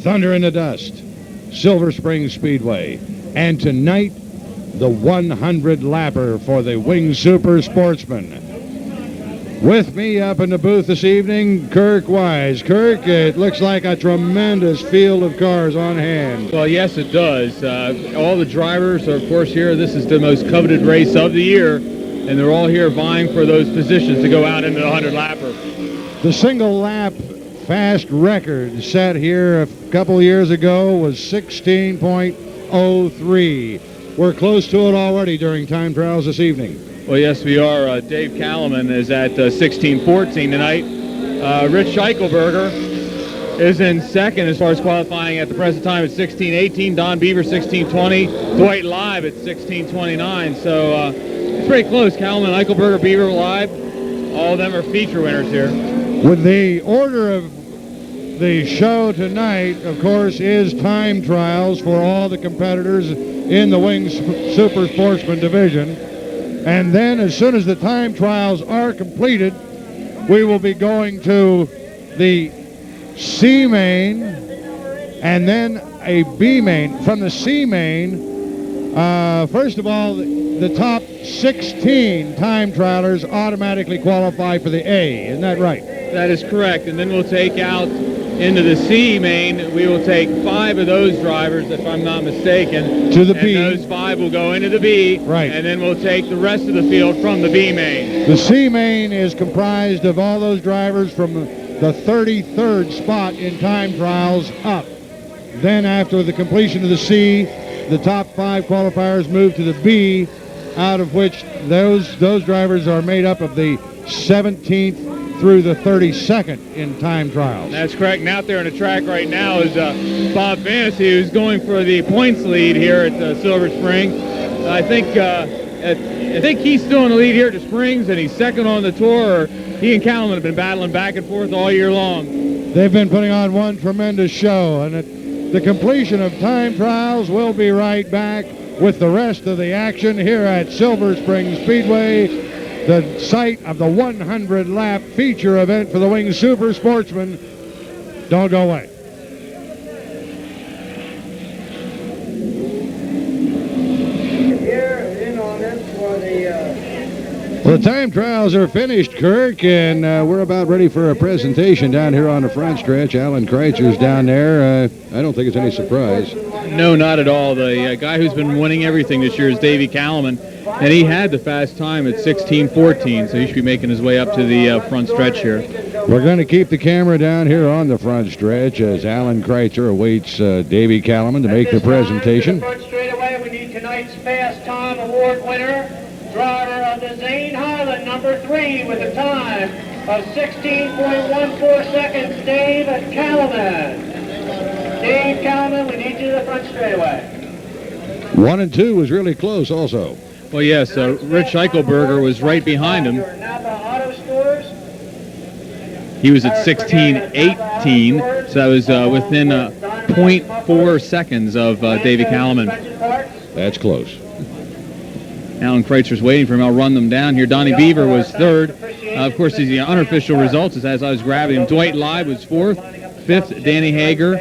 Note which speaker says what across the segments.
Speaker 1: Thunder in the Dust, Silver Spring Speedway. And tonight, the 100-lapper for the Wing Super Sportsman. With me up in the booth this evening, Kirk Wise. Kirk, it looks like a tremendous field of cars on hand.
Speaker 2: Well, yes, it does. All the drivers are, of course, here. This is the most coveted race of the year, and they're all here vying for those positions to go out into the 100-lapper.
Speaker 1: The single-lap fast record set here a couple years ago was 16.03. We're close to it already during time trials this evening.
Speaker 2: Well, yes, we are. Dave Kallman is at 16.14 tonight. Rich Eichelberger is in second as far as qualifying at the present time at 16.18. Don Beaver 16.20. Dwight Live at 16.29. So it's pretty close. Kallman, Eichelberger, Beaver, Live. All of them are feature winners here.
Speaker 1: With the order of the show tonight, of course, is time trials for all the competitors in the Wings Super Sportsman division. And then as soon as the time trials are completed, we will be going to the C main and then a B main. From the C main, first of all, the top 16 time trialers automatically qualify for the A. Isn't that right?
Speaker 2: That is correct. And then we'll take out into the C main, we will take 5 of those drivers, if I'm not mistaken.
Speaker 1: To the B.
Speaker 2: And those 5 will go into the B.
Speaker 1: Right.
Speaker 2: And then we'll take the rest of the field from the B main.
Speaker 1: The C main is comprised of all those drivers from the 33rd spot in time trials up. Then after the completion of the C, the top 5 qualifiers move to the B, out of which those drivers are made up of the 17th through the 32nd in time trials.
Speaker 2: That's correct. And out there on the track right now is Bob Fantasy, who's going for the points lead here at Silver Spring. I think he's still in the lead here at the Springs, and he's second on the tour. He and Kallman have been battling back and forth all year long.
Speaker 1: They've been putting on one tremendous show, and at the completion of time trials, we'll be right back with the rest of the action here at Silver Spring Speedway, the site of the 100-lap feature event for the Wing Super Sportsman. Don't go away. Well, the time trials are finished, Kirk, and we're about ready for a presentation down here on the front stretch. Alan Kreitzer's down there. I don't think it's any surprise.
Speaker 2: No, not at all. The guy who's been winning everything this year is Davey Kallman, and he had the fast time at 16.14, so he should be making his way up to the front stretch here.
Speaker 1: We're going to keep the camera down here on the front stretch as Alan Kreitzer awaits Davey Kallman to make the presentation.
Speaker 3: Front straightaway, we need tonight's fast time award winner, driver of the Zane Highland, number 3, with a time of 16.14 seconds, Dave Kallman. Dave Kallman, we need you to the front straightaway.
Speaker 1: 1 and 2 was really close also.
Speaker 2: Well, yes, Rich Eichelberger was right behind him. He was at 16.18, so that was within 0.4 seconds of Davey Kallman.
Speaker 1: That's close.
Speaker 2: Alan Kreitzer's waiting for him. I'll run them down here. Donnie Beaver was third. Of course, the unofficial results is as I was grabbing him. Dwight Live was fourth. Fifth, Danny Hager.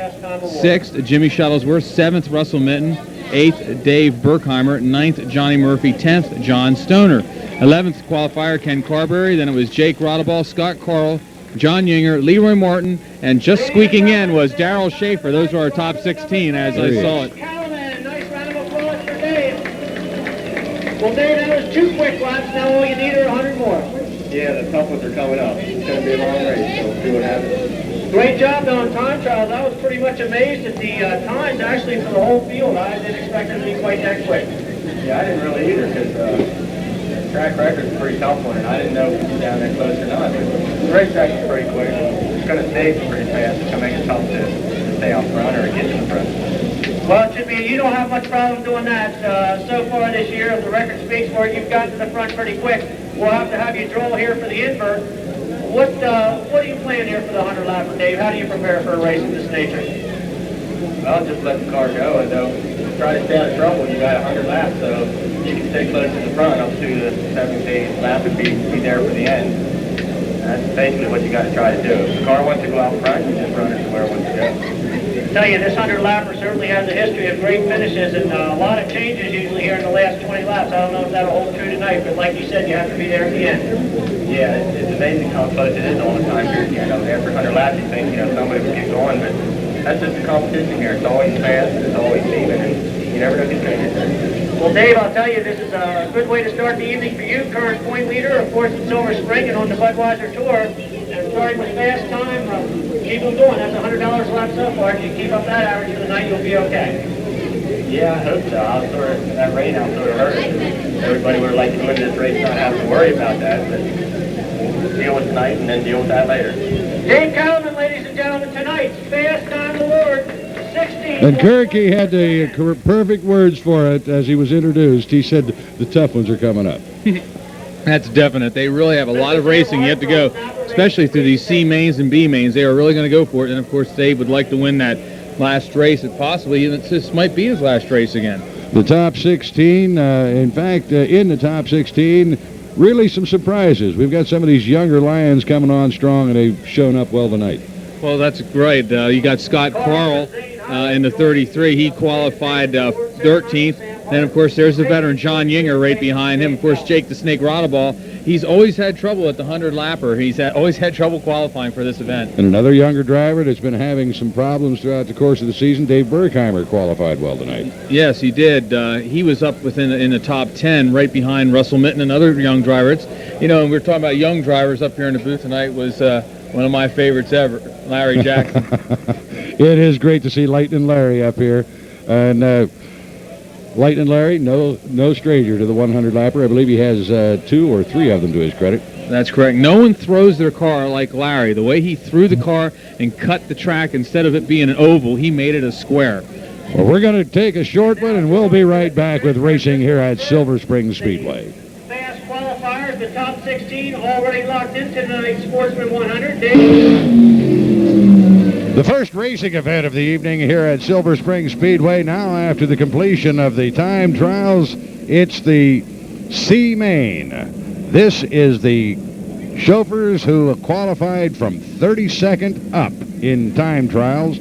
Speaker 2: Sixth, Jimmy Shuttlesworth. Seventh, Russell Minton. Eighth, Dave Berkheimer. Ninth, Johnny Murphy. 10th, John Stoner. 11th qualifier, Ken Carberry. Then it was Jake Rodaball, Scott Carl, John Yinger, Leroy Martin, and just squeaking in was Darrell Schaefer. Those were our top 16 as I saw it.
Speaker 3: Nice round of applause for Dave. Well, Dave, that was 2 quick laps. Now all you need are 100 more.
Speaker 4: Yeah, the tough ones are coming up. It's going to be a long race, so we'll see what happens.
Speaker 3: Great job on time trials. I was pretty much amazed at the times, actually, for the whole field. I didn't expect them to be quite that quick.
Speaker 4: Yeah, I didn't really either, because track record's a pretty tough one, and I didn't know if it was down there close or not. But the racetrack is pretty quick. It's going to stay pretty fast. It's going to make it tough to stay out front or get in front.
Speaker 3: Well, it should be. You don't have much problem doing that. So far this year, if the record speaks for it, you've gotten to the front pretty quick. We'll have to have you draw here for the invert. What are you playing here for the 100-lapper, Dave? How do you prepare for a race of this nature?
Speaker 4: Well, just let the car go and try to stay out of trouble. You got 100 laps, so you can stay close to the front up to the 7th, 8th lap and be there for the end. That's basically what you got to try to do. If the car wants to go out front, you just run it to where it wants to go.
Speaker 3: I tell you, this 100-lapper certainly has a history of great finishes and a lot of changes usually here in the last 20 laps. I don't know if that'll hold true tonight, but like you said, you have to be there at the end.
Speaker 4: Yeah, it's amazing how close it is all the time here. You know, after 100 laps, you think, somebody would get going, but that's just the competition here. It's always fast, it's always even, and you never know who's going to get there.
Speaker 3: Well, Dave, I'll tell you, this is a good way to start the evening for you. Current point leader, of course, in Silver Spring and on the Budweiser Tour. And starting with fast time, keep them going. That's $100 a lap so far. If you keep up that average for the night, you'll be okay.
Speaker 4: Yeah, I hope so. That rain out sort of hurt us. Everybody would like to go into this race not have to worry about that, but we'll deal with tonight and then deal with that later.
Speaker 3: Dave Calvin, ladies and gentlemen, tonight's Fast Time Award, 16.
Speaker 1: And Kirky had the perfect words for it as he was introduced. He said the tough ones are coming up.
Speaker 2: That's definite. They really have a lot of racing yet to go, especially through these C mains and B mains. They are really going to go for it. And, of course, Dave would like to win that last race. It possibly, this might be his last race again.
Speaker 1: The top 16, in fact, in the top 16, really some surprises. We've got some of these younger Lions coming on strong, and they've shown up well tonight.
Speaker 2: Well, that's great. You got Scott Carl in the 33. He qualified 13th. Then, of course, there's the veteran John Yinger right behind him. Of course, Jake the Snake Rodaball. He's always had trouble at the 100-lapper. He's always had trouble qualifying for this event.
Speaker 1: And another younger driver that's been having some problems throughout the course of the season, Dave Berkheimer, qualified well tonight.
Speaker 2: Yes, he did. He was up in the top 10 right behind Russell Mitten, another young driver. It's, we were talking about young drivers up here in the booth tonight. Was one of my favorites ever, Larry Jackson.
Speaker 1: It is great to see Lightning Larry up here. And Lightning Larry, no stranger to the 100-lapper. I believe he has 2 or 3 of them to his credit.
Speaker 2: That's correct. No one throws their car like Larry. The way he threw the car and cut the track, instead of it being an oval, he made it a square.
Speaker 1: Well, we're going to take a short one, and we'll be right back with racing here at Silver Spring Speedway.
Speaker 3: Fast qualifiers, the top 16 already locked into tonight's Sportsman 100.
Speaker 1: The first racing event of the evening here at Silver Spring Speedway. Now, after the completion of the time trials, it's the C main. This is the chauffeurs who qualified from 32nd up in time trials.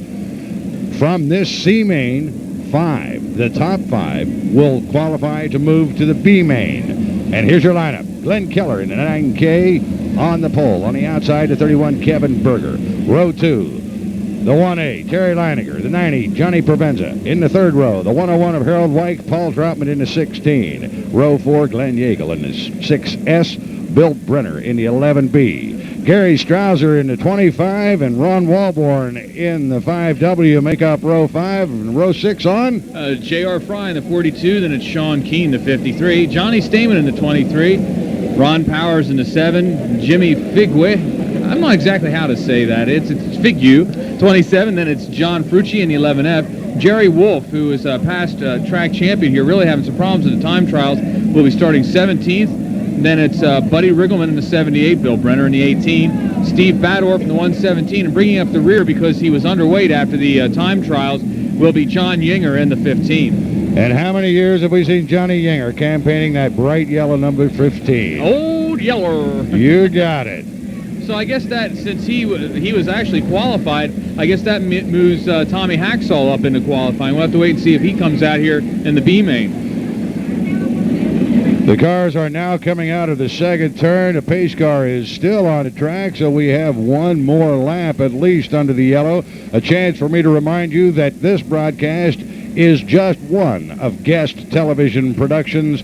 Speaker 1: From this C main, 5, the top 5, will qualify to move to the B main. And here's your lineup. Glenn Keller in the 9K on the pole. On the outside, the 31, Kevin Berger. Row 2. The 1A, Terry Leininger. The 90, Johnny Provenza. In the 3rd row, the 101 of Harold White, Paul Troutman in the 16. Row 4, Glenn Yeagle in the 6S, Bill Brenner in the 11B. Gary Strouser in the 25 and Ron Walborn in the 5W make up row 5. And row 6 on?
Speaker 2: J.R. Fry in the 42, then it's Sean Keane, the 53. Johnny Stamen in the 23. Ron Powers in the 7. Jimmy Figwe. I'm not exactly how to say that. It's Figu, 27. Then it's John Frucci in the 11F. Jerry Wolf, who is a past track champion here, really having some problems in the time trials, will be starting 17th. Then it's Buddy Riggleman in the 78, Bill Brenner in the 18, Steve Badorf in the 117, and bringing up the rear because he was underweight after the time trials will be John Yinger in the 15.
Speaker 1: And how many years have we seen Johnny Yinger campaigning that bright yellow number 15?
Speaker 2: Old Yeller.
Speaker 1: You got it.
Speaker 2: So I guess that since he was actually qualified, I guess that moves Tommy Haxall up into qualifying. We'll have to wait and see if he comes out here in the B main.
Speaker 1: The cars are now coming out of the second turn. The pace car is still on the track, so we have one more lap at least under the yellow. A chance for me to remind you that this broadcast is just one of guest television productions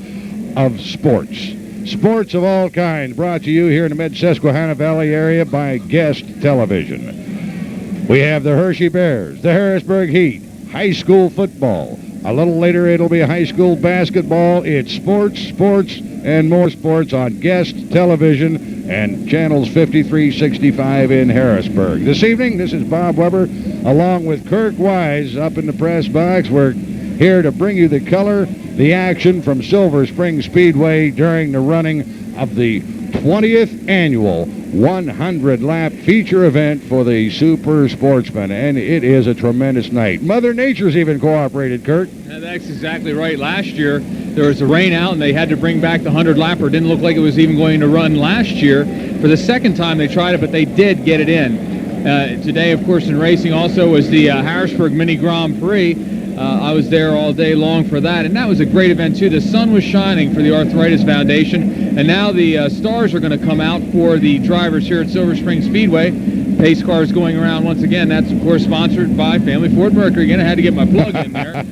Speaker 1: of sports. Sports of all kinds brought to you here in the Mid-Susquehanna Valley area by Guest Television. We have the Hershey Bears, the Harrisburg Heat, high school football. A little later, it'll be high school basketball. It's sports, and more sports on Guest Television and channels 5365 in Harrisburg. This evening, this is Bob Weber along with Kirk Wise up in the press box. We're here to bring you the color, the action from Silver Spring Speedway during the running of the 20th annual 100-lap feature event for the Super Sportsman, and it is a tremendous night. Mother Nature's even cooperated, Kurt.
Speaker 2: Yeah, that's exactly right. Last year, there was a rain out, and they had to bring back the 100-lapper. Didn't look like it was even going to run last year. For the second time they tried it, but they did get it in. Today, of course, in racing also was the Harrisburg Mini Grand Prix. I was there all day long for that, and that was a great event too. The sun was shining for the Arthritis Foundation, and now the stars are going to come out for the drivers here at Silver Spring Speedway. Pace cars going around once again. That's, of course, sponsored by Family Ford Mercury. Again, I had to get my plug in there.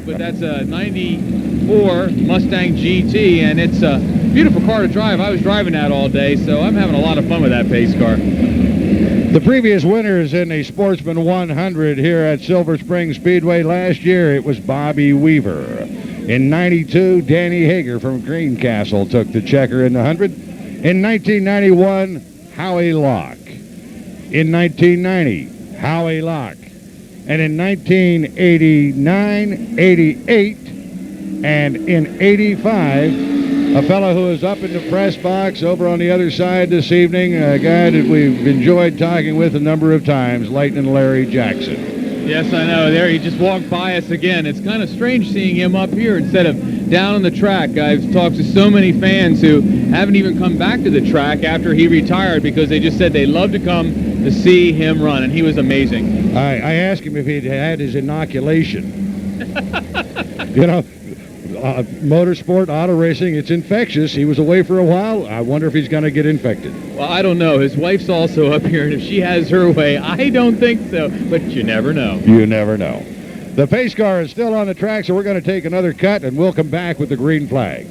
Speaker 2: But that's a 94 Mustang GT, and it's a beautiful car to drive. I was driving that all day, so I'm having a lot of fun with that pace car.
Speaker 1: The previous winners in the Sportsman 100 here at Silver Spring Speedway last year, it was Bobby Weaver. In '92, Danny Hager from Greencastle took the checker in the 100. In 1991, Howie Locke. In 1990, Howie Locke. And in 1989, 88, and in 85, a fellow who is up in the press box over on the other side this evening, a guy that we've enjoyed talking with a number of times, Lightning Larry Jackson.
Speaker 2: Yes, I know. There, he just walked by us again. It's kind of strange seeing him up here instead of down on the track. I've talked to so many fans who haven't even come back to the track after he retired because they just said they love to come to see him run, and he was amazing.
Speaker 1: I asked him if he'd had his inoculation. You know, motorsport, auto racing, it's infectious. He was away for a while. I wonder if he's going to get infected.
Speaker 2: Well, I don't know. His wife's also up here, and if she has her way, I don't think so, but you never know.
Speaker 1: You never know. The pace car is still on the track, so we're going to take another cut, and we'll come back with the green flag.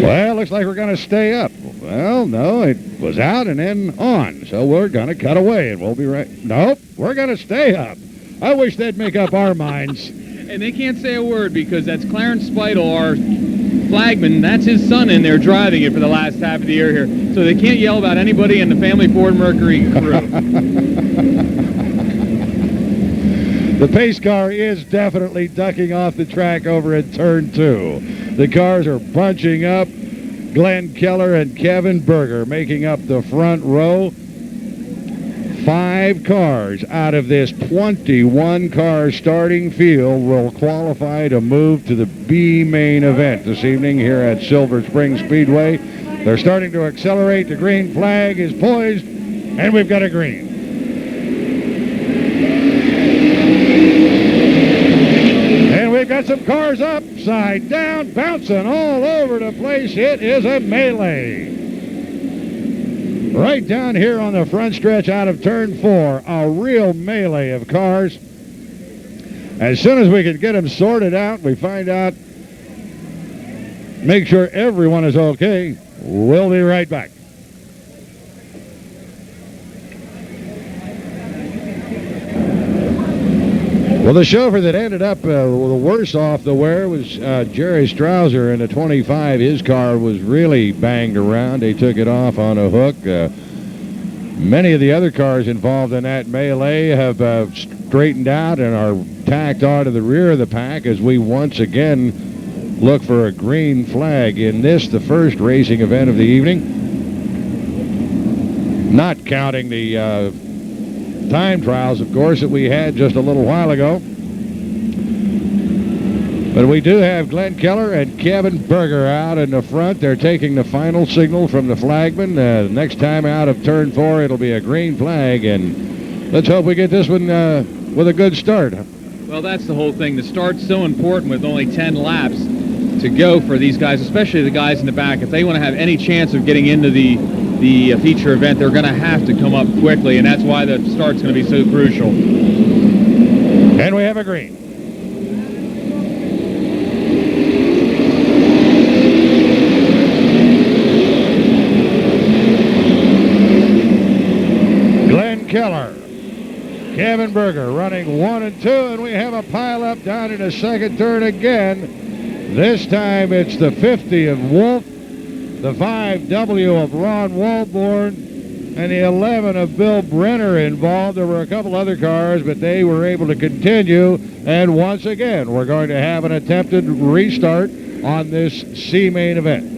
Speaker 1: Well, looks like we're going to stay up. Well, no, it was out and then on, so we're going to cut away, and we'll be right. Nope, we're going to stay up. I wish they'd make up our minds.
Speaker 2: And they can't say a word because that's Clarence Spital, our flagman. That's his son in there driving it for the last half of the year here. So they can't yell about anybody in the Family Ford Mercury crew.
Speaker 1: The pace car is definitely ducking off the track over at turn 2. The cars are bunching up. Glenn Keller and Kevin Berger making up the front row. 5 cars out of this 21-car starting field will qualify to move to the B main event this evening here at Silver Spring Speedway. They're starting to accelerate. The green flag is poised, and we've got a green. And we've got some cars upside down, bouncing all over the place. It is a melee. Right down here on the front stretch out of turn 4, a real melee of cars. As soon as we can get them sorted out, we find out, make sure everyone is okay. We'll be right back. Well, the chauffeur that ended up the worse off the wear was Jerry Strouser in a 25. His car was really banged around. They took it off on a hook. Many of the other cars involved in that melee have straightened out and are tacked onto the rear of the pack as we once again look for a green flag in this, the first racing event of the evening. Not counting the time trials, of course, that we had just a little while ago. But we do have Glenn Keller and Kevin Berger out in the front. They're taking the final signal from the flagman. Next time out of turn 4, it'll be a green flag, and let's hope we get this one with a good start.
Speaker 2: Well, that's the whole thing. The start's so important with only 10 laps to go for these guys, especially the guys in the back. If they want to have any chance of getting into the feature event, they're going to have to come up quickly, and that's why the start's going to be so crucial.
Speaker 1: And we have a green. Glenn Keller, Kevin Berger running 1 and 2, and we have a pile-up down in the second turn again. This time it's the 50 of Wolf, the 5W of Ron Walborn, and the 11 of Bill Brenner involved. There were a couple other cars, but they were able to continue. And once again, we're going to have an attempted restart on this C main event.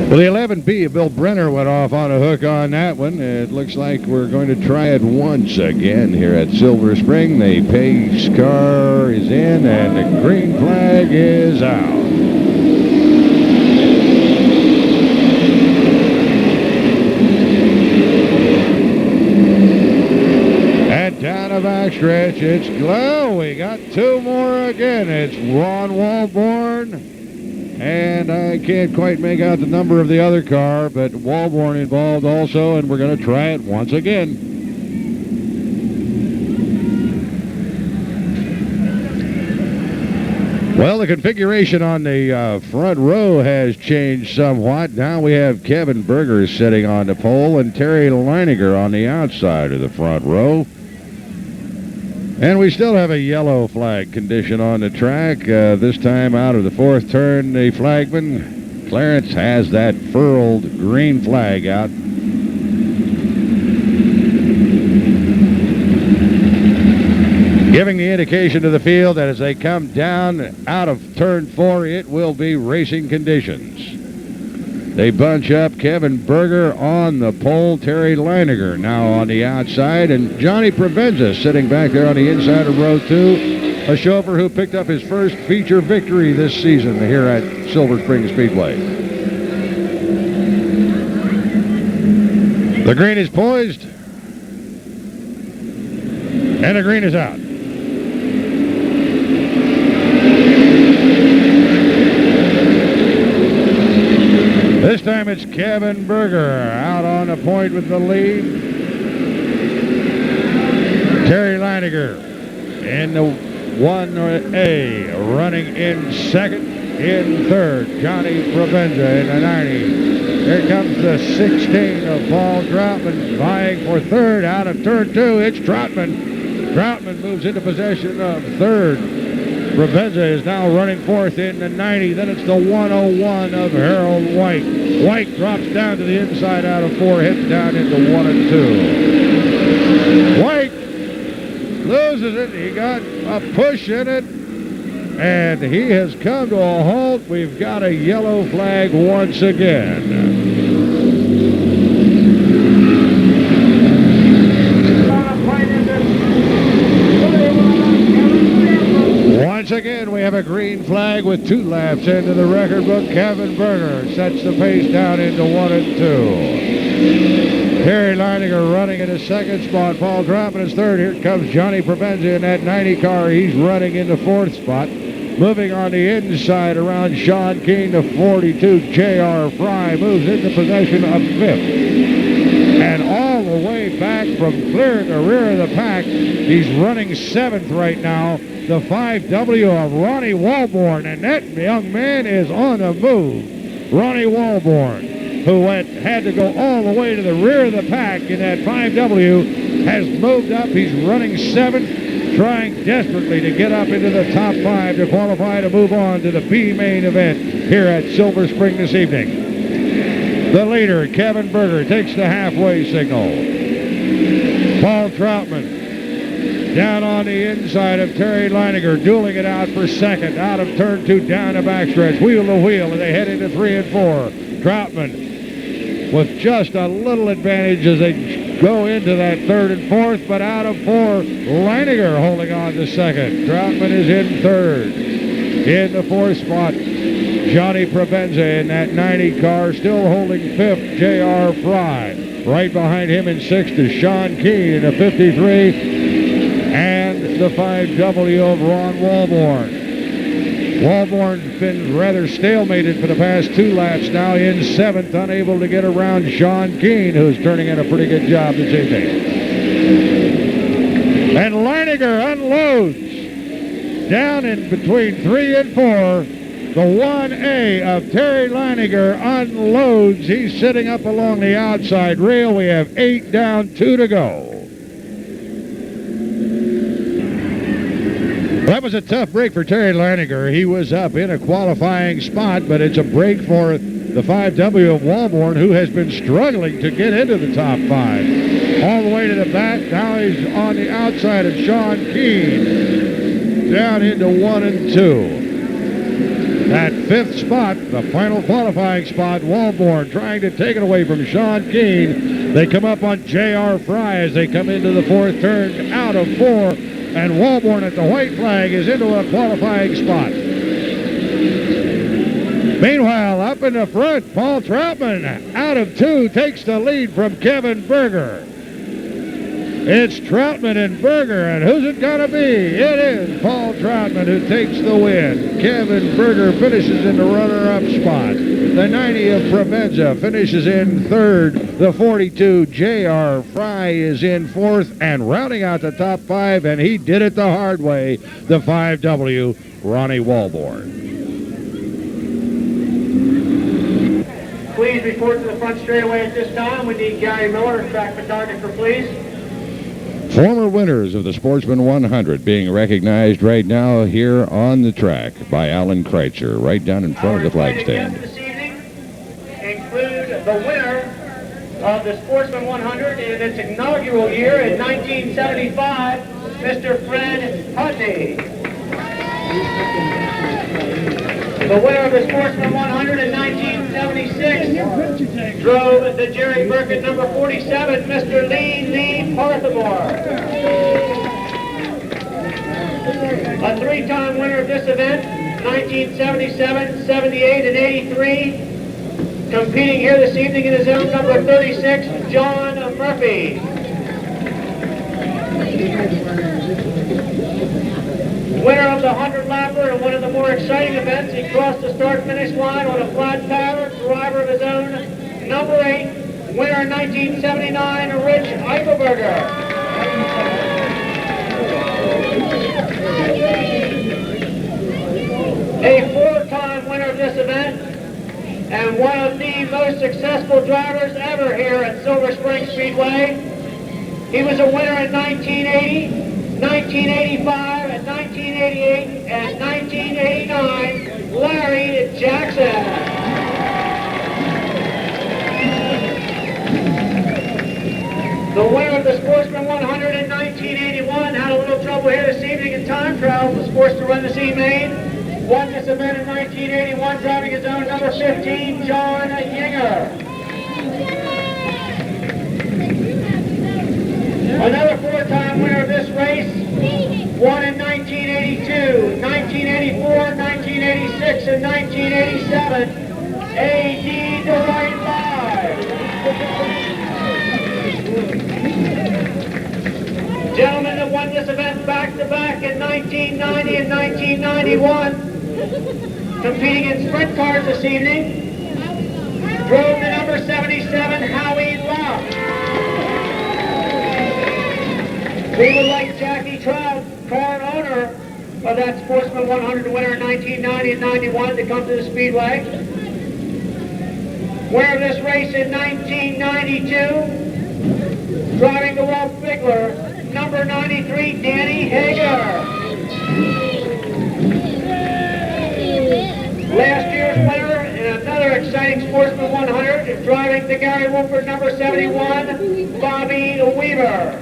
Speaker 1: Well, the 11B of Bill Brenner went off on a hook on that one. It looks like we're going to try it once again here at Silver Spring. The pace car is in, and the green flag is out. And down a backstretch, it's Glow. We got two more again. It's Ron Walborn. And I can't quite make out the number of the other car, but Walborn involved also, and we're going to try it once again. Well, the configuration on the front row has changed somewhat. Now we have Kevin Berger sitting on the pole and Terry Leininger on the outside of the front row. And we still have a yellow flag condition on the track. This time out of the fourth turn, the flagman, Clarence, has that furled green flag out. Giving the indication to the field that as they come down out of turn 4, it will be racing conditions. They bunch up Kevin Berger on the pole, Terry Leininger now on the outside, and Johnny Provenza sitting back there on the inside of row 2, a chauffeur who picked up his first feature victory this season here at Silver Spring Speedway. The green is poised, and the green is out. This time it's Kevin Berger out on the point with the lead. Terry Leininger in the 1A, running in second. In third, Johnny Provenza in the 90. Here comes the 16 of Paul Troutman vying for third out of turn 2. It's Troutman. Troutman moves into possession of third. Provenza is now running fourth in the 90. Then it's the 101 of Harold White. White drops down to the inside out of 4, hits down into 1 and 2. White loses it. He got a push in it, and he has come to a halt. We've got a yellow flag once again. Once again, we have a green flag with 2 laps into the record book. Kevin Berger sets the pace down into 1 and 2. Terry Leininger running in his second spot. Paul Troutman is third. Here comes Johnny Provenza in that 90 car. He's running in the 4th spot. Moving on the inside around Sean Keane, the 42. J.R. Fry moves into possession of 5th. And all the way back from clearing the rear of the pack, he's running 7th right now. The 5W of Ronnie Walborn, and that young man is on the move. Ronnie Walborn, who had to go all the way to the rear of the pack in that 5W, has moved up. He's running 7th, trying desperately to get up into the top 5 to qualify to move on to the B main event here at Silver Spring this evening. The leader, Kevin Berger, takes the halfway signal. Paul Troutman down on the inside of Terry Leininger, dueling it out for second. Out of turn 2, down a backstretch, wheel to wheel, and they head into 3 and 4. Troutman with just a little advantage as they go into that 3rd and 4th, but out of 4, Leininger holding on to second. Troutman is in 3rd. In the 4th spot, Johnny Provenza in that 90 car, still holding 5th, J.R. Fry. Right behind him in 6th is Sean Keane in a 53. And the 5W of Ron Walborn. Walborn's been rather stalemated for the past 2 laps now, in 7th, unable to get around Sean Keane, who's turning in a pretty good job this evening. And Leininger unloads down in between 3 and 4. The 1A of Terry Leininger unloads. He's sitting up along the outside rail. We have 8 down, 2 to go. That was a tough break for Terry Leininger. He was up in a qualifying spot, but it's a break for the 5W of Walborn, who has been struggling to get into the top 5. All the way to the back. Now he's on the outside of Sean Keane, down into 1 and 2. That fifth spot, the final qualifying spot, Walborn trying to take it away from Sean Keane. They come up on J.R. Fry as they come into the fourth turn out of 4. And Walborn at the white flag is into a qualifying spot. Meanwhile, up in the front, Paul Troutman out of 2 takes the lead from Kevin Berger. It's Troutman and Berger, and who's it going to be? It is Paul Troutman who takes the win. Kevin Berger finishes in the runner-up spot. The 90 of Provenza finishes in 3rd. The 42, J.R. Fry, is in 4th, and rounding out the top 5, and he did it the hard way, the 5W, Ronnie Walborn.
Speaker 3: Please report to the front straightaway at this time. We need Gary Miller, track photographer, please.
Speaker 1: Former winners of the Sportsman 100 being recognized right now here on the track by Alan Kreitzer, right down in front of the flag stand.
Speaker 3: This evening include the winner of the Sportsman 100 in its inaugural year in 1975, Mr. Fred Putney. The winner of the Sportsman 100 in 1976 drove the Jerry Burkett number 47, Mr. Lee Parthimore. A 3-time winner of this event, 1977, 78, and 83. Competing here this evening in his own number 36, John Murphy. Winner of the 100-lapper in one of the more exciting events, he crossed the start-finish line on a flat tire, driver of his own, number 8, winner in 1979, Rich Eichelberger. A 4-time winner of this event, and one of the most successful drivers ever here at Silver Spring Speedway. He was a winner in 1980, 1985, and 1988, and 1989, Larry Jackson. The winner of the Sportsman 100 in 1981 had a little trouble here this evening in time trials, was forced to run the C-Main. Won this event in 1981, driving his own number 15, John Yinger. Another 4-time winner of this race, won in 1982, 1984, 1986, and 1987, A.D. Dwight Live. Gentlemen that won this event back-to-back in 1990 and 1991, competing in sprint cars this evening, drove the number 77, Howie Locke. We would like Jackie Trout, car owner of that Sportsman 100 winner in 1990 and 91, to come to the Speedway. Winner of this race in 1992, driving the Ralph Bigler, number 93, Danny Hager. Last year's winner in another exciting Sportsman 100, driving the Gary Wolford number 71, Bobby Weaver.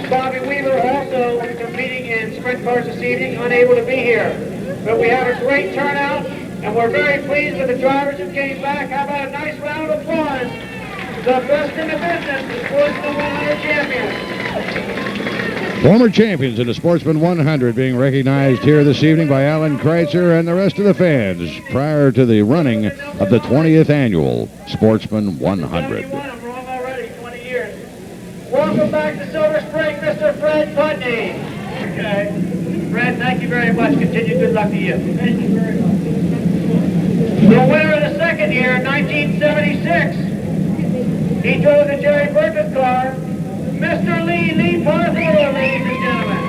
Speaker 3: Bobby Weaver also competing in sprint cars this evening, unable to be here. But we have a great turnout, and we're very pleased with the drivers who came back. How about a nice round of applause? The best in the business, the Sportsman 100 champions.
Speaker 1: Former champions in the Sportsman 100 being recognized here this evening by Alan Kreitzer and the rest of the fans prior to the running of the 20th annual Sportsman 100.
Speaker 3: Welcome back to Silver Spring, Mr. Fred Putney. Okay. Fred, thank you very much. Continue good luck to you. Thank you very much. The winner of the second year, 1976, he drove the Jerry Burkett car, Mr. Lee Parthimore, ladies and gentlemen.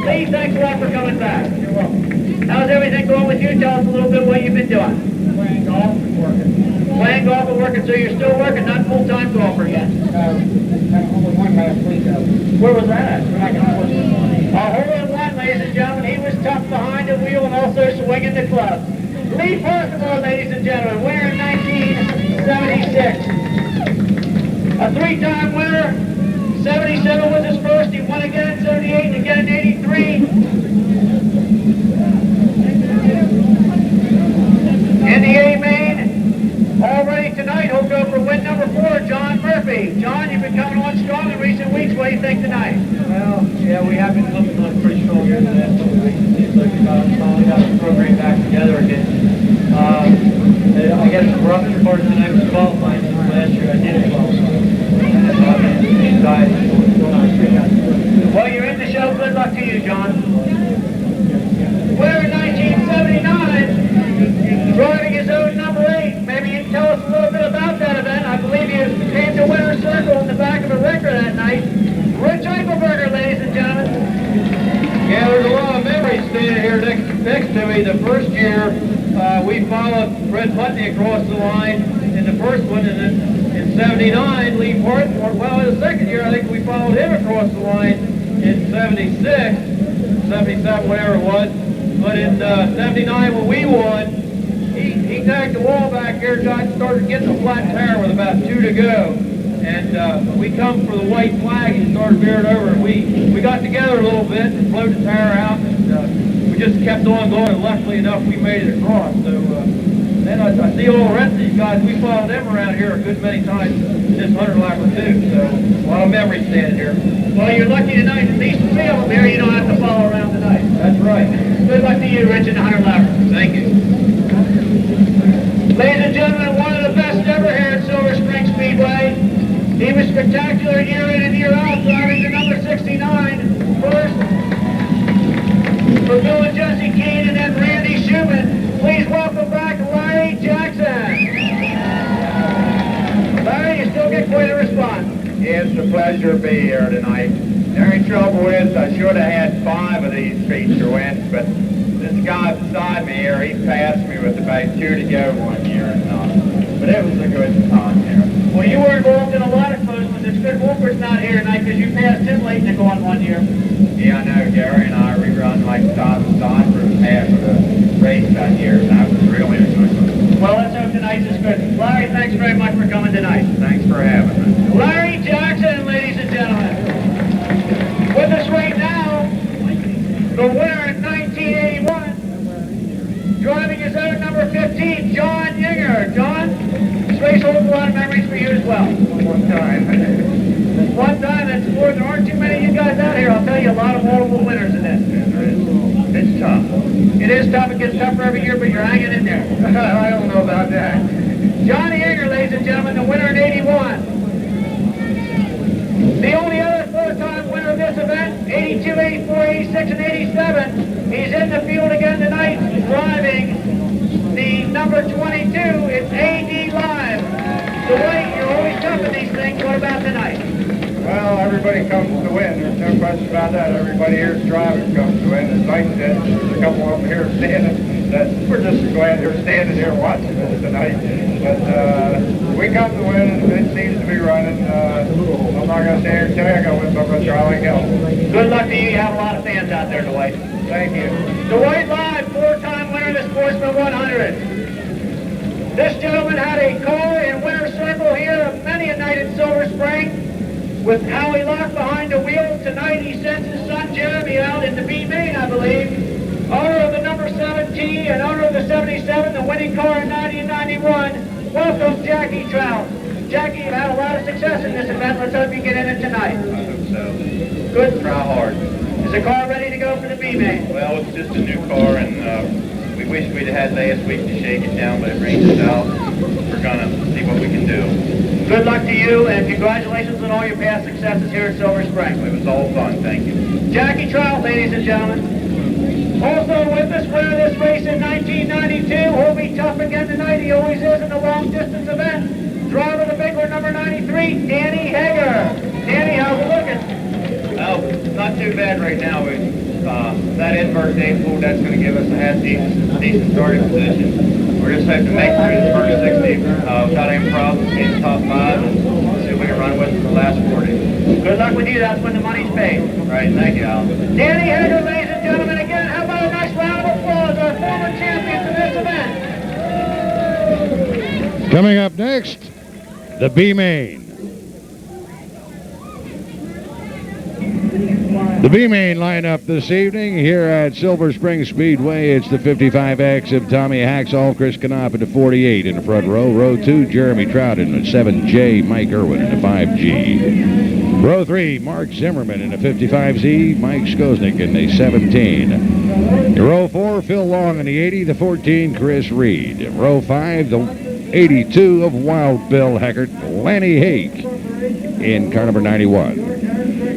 Speaker 3: Lee, thanks a lot for coming back. You're welcome. How's everything going with you? Tell us a little bit what you've been doing. Playing golf and working. Playing golf and working, so you're still working, not full-time golfer yet.
Speaker 4: Only one last week.
Speaker 3: Where was that at?
Speaker 4: A
Speaker 3: hole-in-one, ladies and gentlemen. He was tough behind the wheel and also swinging the club. Lee Parthimore, ladies and gentlemen, winner in 1976. A 3-time winner. 77 was his first. He won again in 78 and again in 83. In the A main, already tonight, he'll go for win number 4, John Murphy. John, you've been coming on strong in recent weeks. What do you think tonight?
Speaker 4: Well, yeah, we have been coming on pretty strong here the last couple of weeks. It seems like we finally got the program back together again. I guess the roughest part tonight was qualifying. Last year I didn't qualify.
Speaker 3: Well, you're in the show. Good luck to you, John. Winner in 1979, driving his own number 8. Maybe you can tell us a little bit about that event. I believe you came to winner's circle in the back of a wrecker that night. Rich Eichelberger, ladies and gentlemen.
Speaker 4: Yeah, there's a lot of memories standing here next to me. The first year, we followed Fred Putney across the line in the first one, and then in 79, Lee Portmore, well, in the second year, I think we followed him across the line in 76, 77, whatever it was. But in 79, when we won, he tagged the wall back here, started getting a flat tire with about 2 to go. And we come for the white flag and started veering over. And we got together a little bit and flowed the tire out. And we just kept on going. And luckily enough, we made it across. So then I see all the rest of these guys. We followed them around here a good many times this 100-lapper too. So a lot of memories standing here.
Speaker 3: Well, you're lucky tonight. At least 3 of them here. You don't have to follow around tonight.
Speaker 4: That's right.
Speaker 3: Good luck to you, Rich, in the 100-lapper.
Speaker 4: Thank you.
Speaker 3: Ladies and gentlemen, one of the best ever here at Silver Spring Speedway. He was spectacular year in and year out, driving the number 69 first for Bill and Jesse Keene and then Randy Schumann. Please welcome back Larry Jackson. Larry, you still get quite a response.
Speaker 5: It's a pleasure to be here tonight. The only trouble is I should have had 5 of these feature wins, but this guy beside me here, he passed me with about 2 to go one year. But it was a good time here.
Speaker 3: Well, you were involved in a lot of close ones. It's good Wolfert's not here tonight because you passed him late in the going one year.
Speaker 5: Yeah, I know. Gary and I rerun like side to side for half of the race that year, and that was really a good one.
Speaker 3: Well, let's hope tonight's is good. Larry, thanks very much for coming tonight.
Speaker 5: Thanks for having me.
Speaker 3: Larry Jackson, ladies and gentlemen. With us right now, the winner in 1981, driving his own number 15, John Hager. John, this race holds a lot of memories for you as well.
Speaker 5: One time.
Speaker 3: One time, that's more. There aren't too many of you guys out here. I'll tell you, a lot of multiple winners in this.
Speaker 5: It's tough.
Speaker 3: It is tough. It gets tougher every year, but you're hanging in there.
Speaker 5: I don't know about that.
Speaker 3: Johnny Hager, ladies and gentlemen, the winner in 81. The only other 4-time winner of this event, 82, 84, 86, and 87. He's in the field again tonight, driving the number 22. It's A.D. Live. Dwight, you're always tough in these things. What about tonight?
Speaker 5: Well, everybody comes to win. There's no question about that. Everybody here's driving comes to win. As Mike said, there's a couple of them here standing that we're just glad they're standing here watching us tonight. But we come to win, and it seems to be running. I'm not going to stay here and tell you I'm going to win, but I'm going to try like hell.
Speaker 3: Good luck to you. You have a lot of fans out there, Dwight.
Speaker 5: Thank you.
Speaker 3: Dwight Live, 4-time winner of the Sportsman 100. This gentleman had a car in winner's circle here many a night in Silver Spring. With Howie Locke behind the wheel, tonight he sends his son Jeremy out in the B main, I believe. Owner of the number 17 and owner of the 77, the winning car in 90 and 91. Welcome, Jackie Trout. Jackie, you've had a lot of success in this event. Let's hope you get in it tonight.
Speaker 5: I hope so.
Speaker 3: Good.
Speaker 5: Try hard.
Speaker 3: Is the car ready to go for the B main?
Speaker 5: Well, it's just a new car, and we wish we'd had last week to shake it down, but it rained it out. We're going to see what we can do.
Speaker 3: Good luck to you, and congratulations on all your past successes here at Silver Spring.
Speaker 5: It was all fun, thank you.
Speaker 3: Jackie Trout, ladies and gentlemen. Also with us, winner of this race in 1992. He'll be tough again tonight. He always is in the long-distance event. Driver of the big one, number 93, Danny Hager. Danny, how's it looking?
Speaker 5: Well, not too bad right now. That invert name pool, that's going to give us a decent starting position. We're just hoping to make it through the first 60 without any problems, be in the top 5, and see if we can run with it for the last 40.
Speaker 3: Good luck with you. That's when the money's paid.
Speaker 5: Right, thank you, Al.
Speaker 3: Danny Hager, ladies and gentlemen, again, how about a nice round of applause, our former champions of this event.
Speaker 1: Coming up next, the B main. The B-main lineup this evening here at Silver Spring Speedway. It's the 55X of Tommy Haxall, Chris Knopp at the 48 in the front row. Row 2, Jeremy Trout in the 7J, Mike Irwin in the 5G. Row 3, Mark Zimmerman in the 55Z, Mike Skosnick in the 17. Row 4, Phil Long in the 80, the 14, Chris Reed. Row 5, the 82 of Wild Bill Heckert, Lanny Hake in car number 91.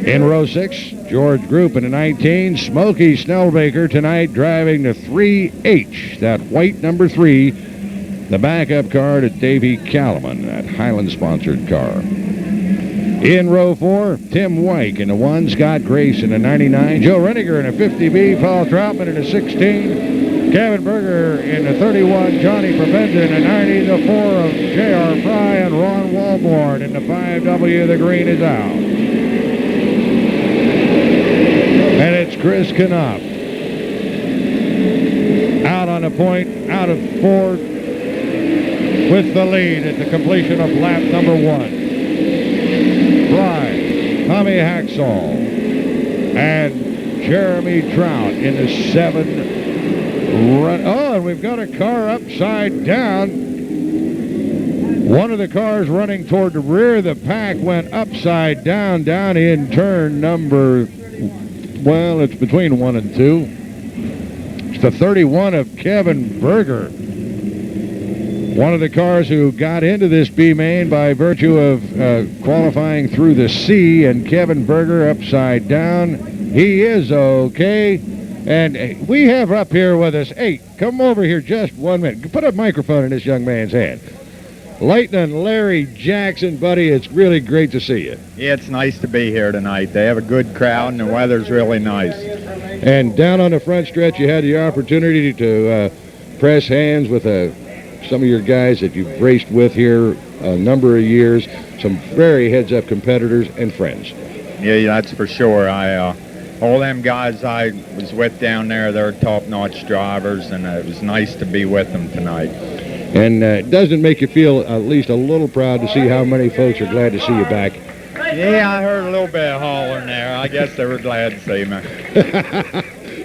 Speaker 1: In row 6, George Group in the 19, Smokey Snellbaker tonight driving the 3H, that white number 3, the backup car to Davey Callman, that Highland-sponsored car. In row 4, Tim Wyke in the 1, Scott Grace in the 99, Joe Reniger in a 50B, Paul Troutman in a 16, Kevin Berger in the 31, Johnny Provenza in the 90, the 4 of J.R. Fry, and Ron Walborn in the 5W. The green is out. And it's Chris Knopp out on the point, out of 4 with the lead at the completion of lap number 1. Fry, Tommy Haxall, and Jeremy Trout in the 7 run. Oh, and we've got a car upside down. One of the cars running toward the rear of the pack went upside down in turn number, well, it's between 1 and 2. It's the 31 of Kevin Berger. One of the cars who got into this B-main by virtue of qualifying through the C, and Kevin Berger upside down. He is okay. And we have up here with us, hey, come over here just 1 minute. Put a microphone in this young man's hand. Lightning Larry Jackson, buddy, it's really great to see you.
Speaker 6: Yeah, it's nice to be here tonight. They have a good crowd, and the weather's really nice.
Speaker 1: And down on the front stretch, you had the opportunity to press hands with some of your guys that you've raced with here a number of years, some very heads-up competitors and friends.
Speaker 6: Yeah, that's for sure. All them guys I was with down there, they're top-notch drivers, and it was nice to be with them tonight.
Speaker 1: And it doesn't make you feel at least a little proud to see how many folks are glad to see you back?
Speaker 6: Yeah, I heard a little bit of hollering there. I guess they were glad to see me.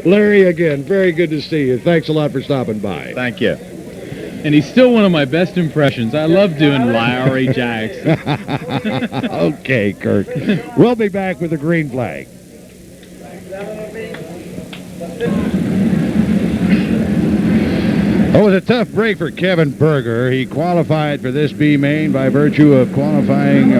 Speaker 1: Larry, again, very good to see you. Thanks a lot for stopping by.
Speaker 6: Thank you.
Speaker 2: And he's still one of my best impressions. I love doing Larry Jackson.
Speaker 1: Okay, Kirk. We'll be back with the green flag. It was a tough break for Kevin Berger. He qualified for this B-main by virtue of qualifying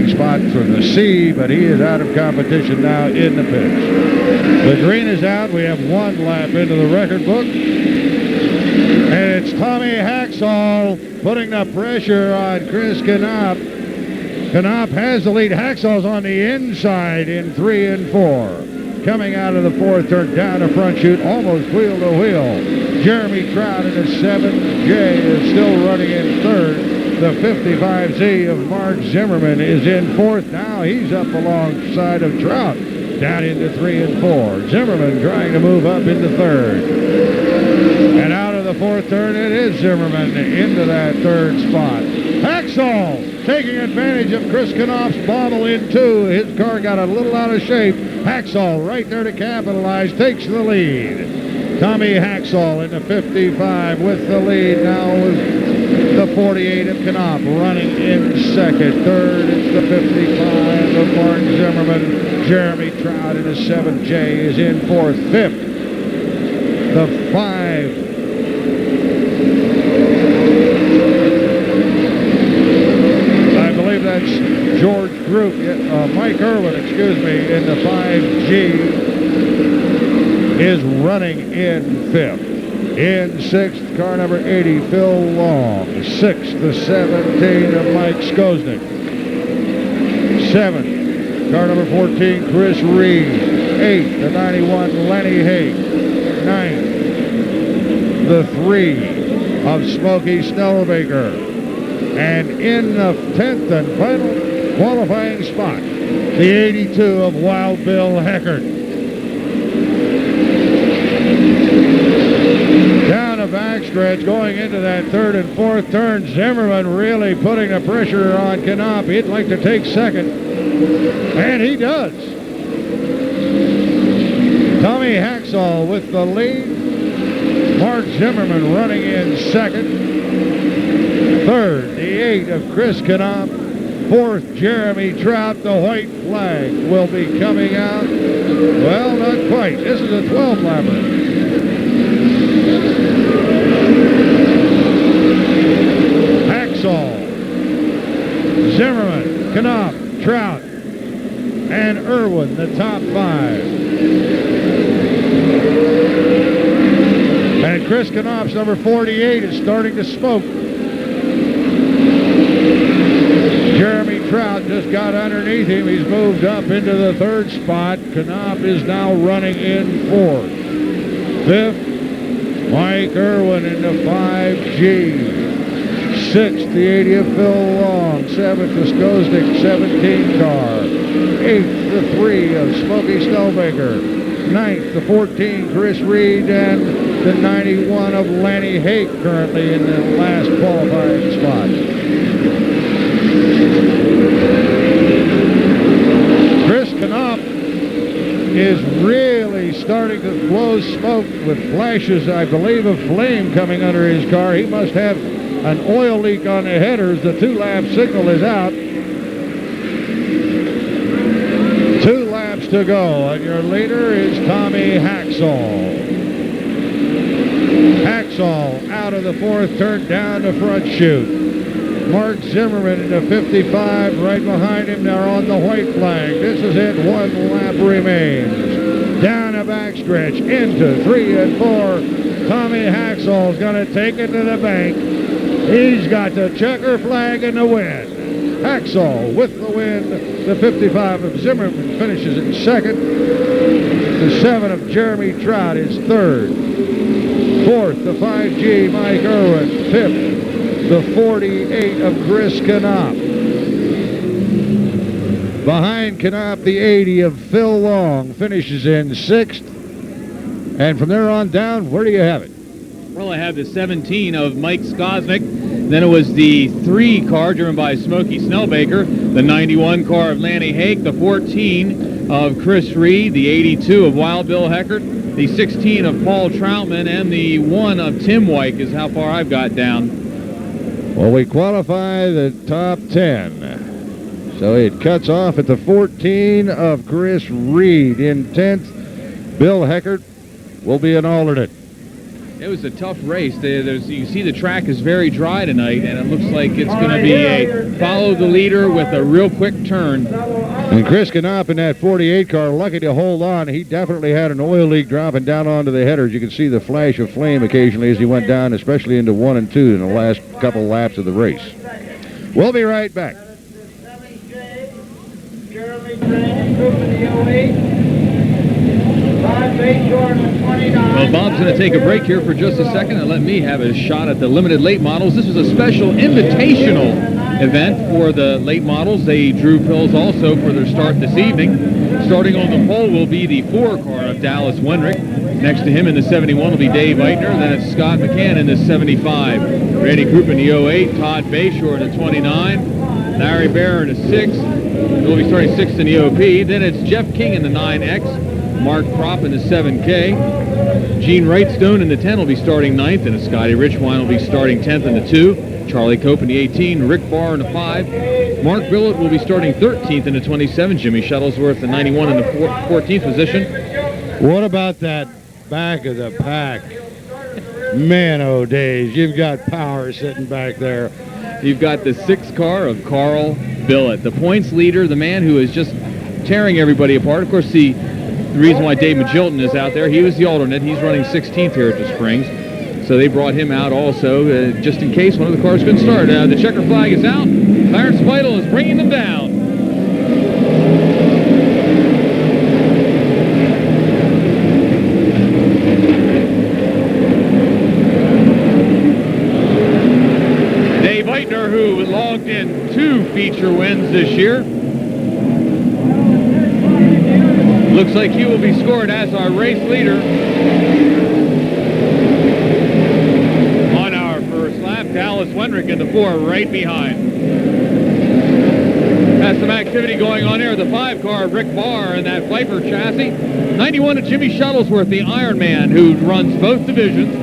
Speaker 1: spot from the C, but he is out of competition now in the pits. The green is out. We have 1 lap into the record book. And it's Tommy Haxall putting the pressure on Chris Knopp. Knopp has the lead. Haxall's on the inside in 3 and 4. Coming out of the 4th turn, down a front chute, almost wheel to wheel. Jeremy Trout in the 7J is still running in 3rd. The 55Z of Mark Zimmerman is in 4th. Now he's up alongside of Trout, down into 3 and 4. Zimmerman trying to move up into 3rd. And out of the 4th turn, it is Zimmerman into that 3rd spot. Haxall taking advantage of Chris Knopp's bobble in 2. His car got a little out of shape. Haxall right there to capitalize, takes the lead. Tommy Haxall in the 55 with the lead. Now is the 48 of Knopp running in 2nd. 3rd is the 55 of Mark Zimmerman. Jeremy Trout in the 7J is in 4th. 5th, the 5. I believe that's George Group, Mike Irwin, excuse me, in the 5G is running in 5th. In 6th, car number 80, Phil Long. 6th, the 17 of Mike Skosnick. 7th, car number 14, Chris Reed. 8th, the 91, Lenny Hake. 9th, the 3 of Smokey Snellbaker. And in the 10th and final qualifying spot, the 82 of Wild Bill Heckert. Down a backstretch, going into that 3rd and 4th turn, Zimmerman really putting the pressure on Knopp. He'd like to take 2nd, and he does. Tommy Haxall with the lead. Mark Zimmerman running in second. Third, the 8 of Chris Knopf. Fourth, Jeremy Trout. The white flag will be coming out. Well, not quite. This is a 12-lapper. Haxall, Zimmerman, Knopf, Trout, and Irwin, the top 5. And Chris Knopf's number 48 is starting to smoke. Jeremy Trout just got underneath him. He's moved up into the 3rd spot. Knopf is now running in 4th. 5th, Mike Irwin in the 5G. 6th, the 80 of Phil Long. 7th, the Skoznick 17 car. 8th, the 3 of Smokey Snowbaker. 9th, the 14, Chris Reed, and the 91 of Lanny Hake currently in the last qualifying spot. Chris Knopf is really starting to blow smoke with flashes, I believe, of flame coming under his car. He must have an oil leak on the headers. The 2-lap signal is out. 2 laps to go, and your leader is Tommy Haxall. Haxall out of the 4th turn down the front chute. Mark Zimmerman in the 55, right behind him. They're on the white flag. This is it. 1 lap remains. Down a backstretch into 3 and 4. Tommy Haxall's going to take it to the bank. He's got the checker flag and the win. Haxall with the win. The 55 of Zimmerman finishes in 2nd. The 7 of Jeremy Trout is 3rd. 4th, the 5G Mike Irwin. 5th, the 48 of Chris Knopf. Behind Knopf, the 80 of Phil Long finishes in 6th. And from there on down, where do you have it?
Speaker 2: Well, I have the 17 of Mike Skoznick. Then it was the 3 car driven by Smokey Snellbaker, the 91 car of Lanny Hake, the 14 of Chris Reed, the 82 of Wild Bill Heckert, the 16 of Paul Troutman, and the 1 of Tim Wyke is how far I've got down.
Speaker 1: Well, we qualify the top 10. So it cuts off at the 14 of Chris Reed. In 10th, Bill Heckert will be an alternate.
Speaker 2: It was a tough race. You see the track is very dry tonight, and it looks like it's going to be a follow the leader with a real quick turn.
Speaker 1: And Chris Knopf in that 48 car, lucky to hold on. He definitely had an oil leak dropping down onto the headers. You can see the flash of flame occasionally as he went down, especially into 1 and 2 in the last couple laps of the race. We'll be right back.
Speaker 2: Well, Bob's going to take a break here for just a second and let me have a shot at the limited late models. This was a special invitational event for the late models. They drew pills also for their start this evening. Starting on the pole will be the 4 car of Dallas Wenrick. Next to him in the 71 will be Dave Eitner. Then it's Scott McCann in the 75. Randy Krupp in the 08. Todd Bayshore in the 29. Larry Bear in the 6. He'll be starting 6th in the OP. Then it's Jeff King in the 9X. Mark Propp in the 7K. Gene Wrightstone in the 10 will be starting 9th, and Scotty Richwine will be starting 10th in the 2. Charlie Cope in the 18, Rick Barr in the 5. Mark Billett will be starting 13th in the 27. Jimmy Shuttlesworth the 91 in the 14th position.
Speaker 1: What about that back of the pack? Man, oh days, you've got power sitting back there.
Speaker 2: You've got the 6 car of Carl Billett, the points leader, the man who is just tearing everybody apart. Of course, the reason why Dave Magilton is out there, he was the alternate. He's running 16th here at the Springs. So they brought him out also, just in case one of the cars couldn't start. The checker flag is out. Clarence Vital is bringing them down. Dave Eitner, who logged in 2 feature wins this year, looks like he will be scored as our race leader. On our first lap, Dallas Wenrick in the 4 right behind. That's some activity going on there. The 5-car of Rick Barr in that Viper chassis. 91 of Jimmy Shuttlesworth, the Ironman, who runs both divisions.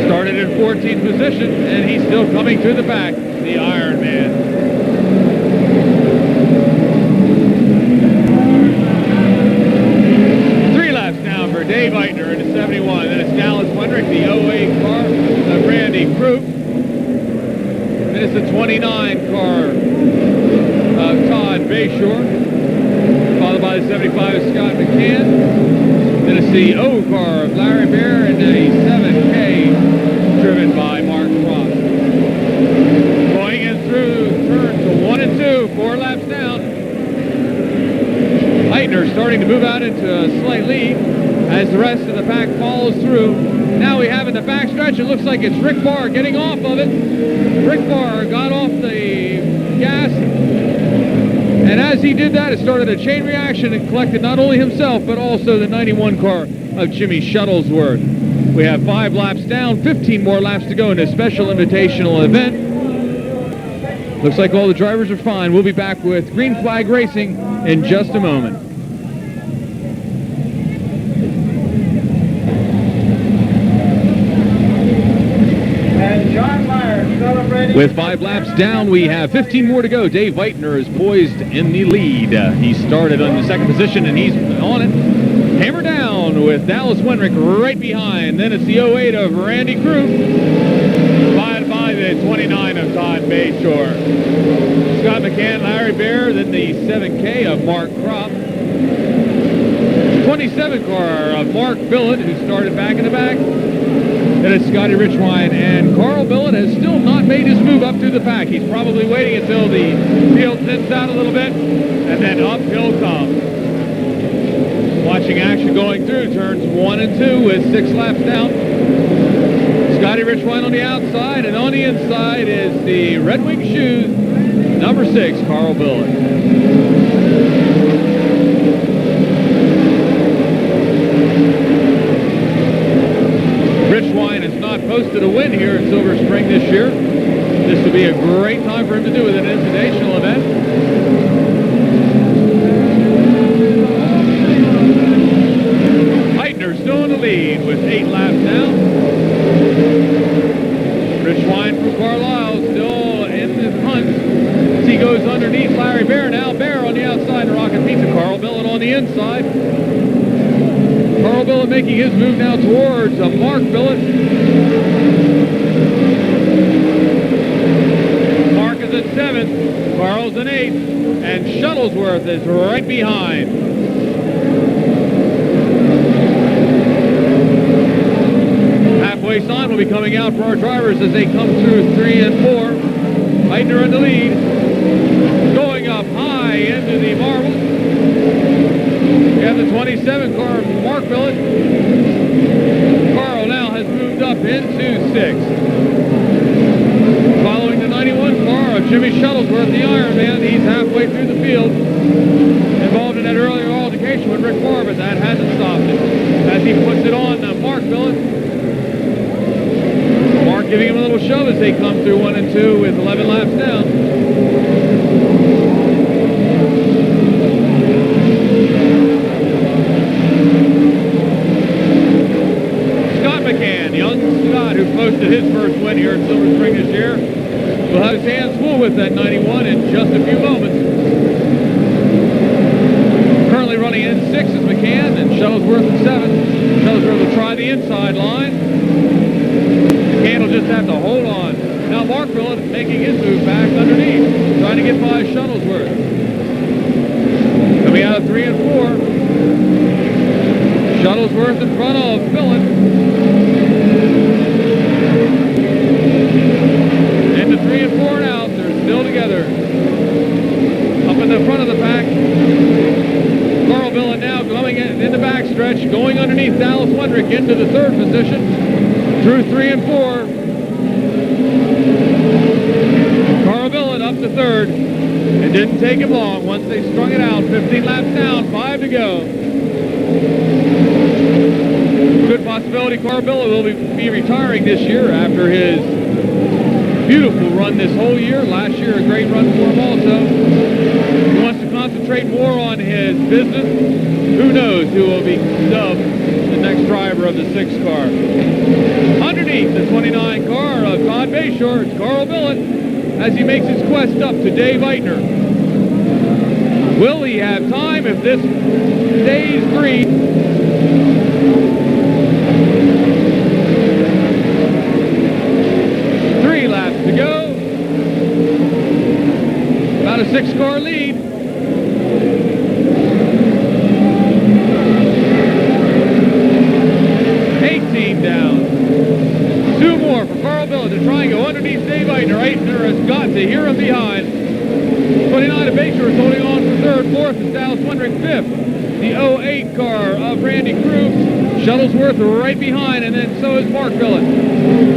Speaker 2: Started in 14th position, and he's still coming through the back, the Ironman. Dave Eitner in the 71. Then it's Dallas Wendrick, the 08 car of Randy Croup. Then it's the 29 car of Todd Bayshore, followed by the 75 of Scott McCann. Then it's the O car of Larry Bear and the 7K driven by Mark Frost. Going in through turns 1 and 2, 4 laps down. Eitner starting to move out into a slight lead as the rest of the pack follows through. Now we have in the backstretch, it looks like it's Rick Barr getting off of it. Rick Barr got off the gas, and as he did that, it started a chain reaction and collected not only himself, but also the 91 car of Jimmy Shuttlesworth. We have 5 laps down, 15 more laps to go in this special invitational event. Looks like all the drivers are fine. We'll be back with Green Flag Racing in just a moment. With 5 laps down, we have 15 more to go. Dave Eitner is poised in the lead. He started on the 2nd position, and he's on it. Hammer down with Dallas Wendrick right behind. Then it's the 08 of Randy Croup, followed by the 29 of Todd Bayshore. Scott McCann, Larry Bear, then the 7K of Mark Kropp. 27 car of Mark Billett, who started back in the back. Then it's Scotty Richwine, and Carl Billett has still not made his move up through the pack. He's probably waiting until the field thins out a little bit, and then up he'll come. Watching action going through turns 1 and 2 with 6 laps down. Scotty Richwine on the outside, and on the inside is the Red Wing Shoes, number 6, Carl Billett. Richwine has not posted a win here at Silver Spring this year. This will be a great time for him to do with an invitational event. Eitner still in the lead with 8 laps down. Richwine from Carlisle still in the hunt as he goes underneath Larry Bear now. Bear on the outside, Rocket Pizza. Carl Billett on the inside. Carl Billett making his move now towards Mark Billett. Mark is at 7th, Carl's at 8th, and Shuttlesworth is right behind. Halfway sign will be coming out for our drivers as they come through 3 and 4. Eitner in the lead, going up high into the marble. We have the 27 car of Mark Billett. Carl now has moved up into 6th. Following the 91 car of Jimmy Shuttlesworth, the Ironman. He's halfway through the field. Involved in that earlier altercation with Rick Barr, but that hasn't stopped him. As he puts it on Mark Billett. Mark giving him a little shove as they come through 1 and 2 with 11 laps down. Who posted his first win here at Silver Spring this year. Will have his hands full with that 91 in just a few moments. Currently running in 6 is McCann, and Shuttlesworth at 7. Shuttlesworth will try the inside line. McCann will just have to hold on. Now Mark Billett making his move back underneath, trying to get by Shuttlesworth. Coming out of 3 and 4. Shuttlesworth in front of Billett. Into 3 and 4 now. They're still together. Up in the front of the pack. Carl Billett now going in the backstretch, going underneath Dallas Wendrick into the 3rd position. Through 3 and 4. Carl Billett up to 3rd. It didn't take him long once they strung it out. 15 laps down, 5 to go. Good possibility Carl Billett will be retiring this year after his beautiful run this whole year. Last year, a great run for him also. He wants to concentrate more on his business. Who knows who will be dubbed the next driver of the 6 car. Underneath the 29 car of Todd Bayshore, it's Carl Billett as he makes his quest up to Dave Eitner. Will he have time if this stays green? To go. About a 6-car lead. Down. 2 more for Carl Billett to try and go underneath Dave Eitner. Eitner has got to hear him behind. 29 of Bayshore is holding on for 3rd. 4th is Dallas Wendrick. 5th, the 08 car of Randy Krug. Shuttlesworth right behind, and then so is Mark Billett.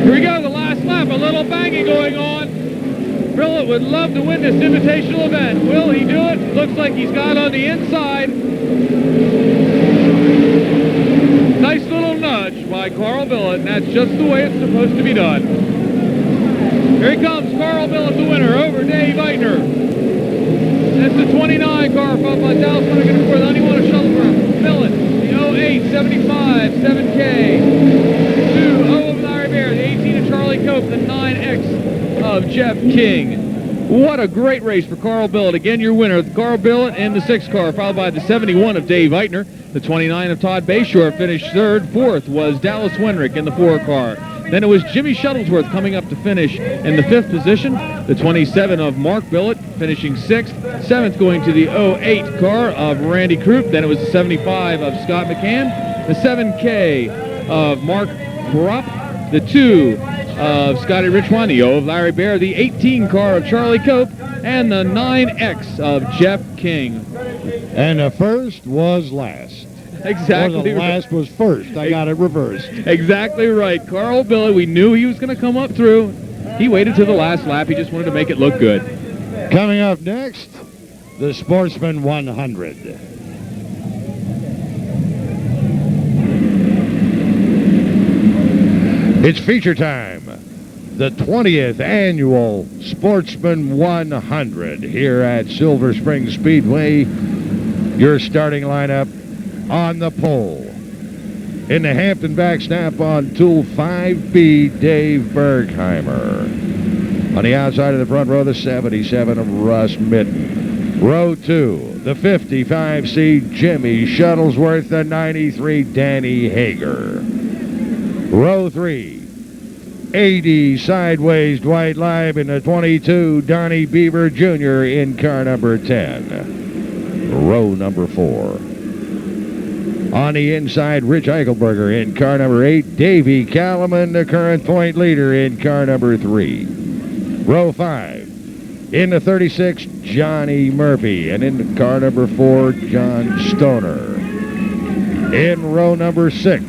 Speaker 2: Here we go, the last lap. A little banging going on. Billett would love to win this invitational event. Will he do it? Looks like he's got on the inside. Nice little nudge by Carl Billett, and that's just the way it's supposed to be done. Here he comes, Carl Billett, the winner, over Dave Eitner. That's the 29 car, followed by Dallas Wendrick and 4th. 91 of Shuttlesworth. Billett, the 08, 75, 7K. 2, of Larry Bear, the 18 of Charlie Cope, the 9X of Jeff King. What a great race for Carl Billett. Again, your winner, Carl Billett in the 6 car, followed by the 71 of Dave Eitner. The 29 of Todd Bayshore finished 3rd. 4th was Dallas Wendrick in the 4 car. Then it was Jimmy Shuttlesworth coming up to finish in the 5th position. The 27 of Mark Billett finishing 6th. 7th going to the 08 car of Randy Krug. Then it was the 75 of Scott McCann. The 7K of Mark Kropp. The 2 of Scotty Richwan. The 0 of Larry Bear. The 18 car of Charlie Cope. And the 9X of Jeff King.
Speaker 1: And the first was last.
Speaker 2: Exactly.
Speaker 1: Or the last was first. I got it reversed.
Speaker 2: Exactly right. Carl Billett, we knew he was going to come up through. He waited to the last lap. He just wanted to make it look good.
Speaker 1: Coming up next, the Sportsman 100. It's feature time. The 20th annual Sportsman 100 here at Silver Spring Speedway. Your starting lineup on the pole. In the Hampton back snap-on tool 5B, Dave Bergheimer. On the outside of the front row, the 77 of Russ Mitten. Row 2, the 55C, Jimmy Shuttlesworth, the 93, Danny Hager. Row 3, 80 sideways, Dwight Leib in the 22, Donnie Beaver Jr. in car number 10. Row number 4. On the inside, Rich Eichelberger in car number 8, Davey Kalaman, the current point leader in car number 3. Row 5. In the 36, Johnny Murphy, and in car number 4, John Stoner. In row number 6,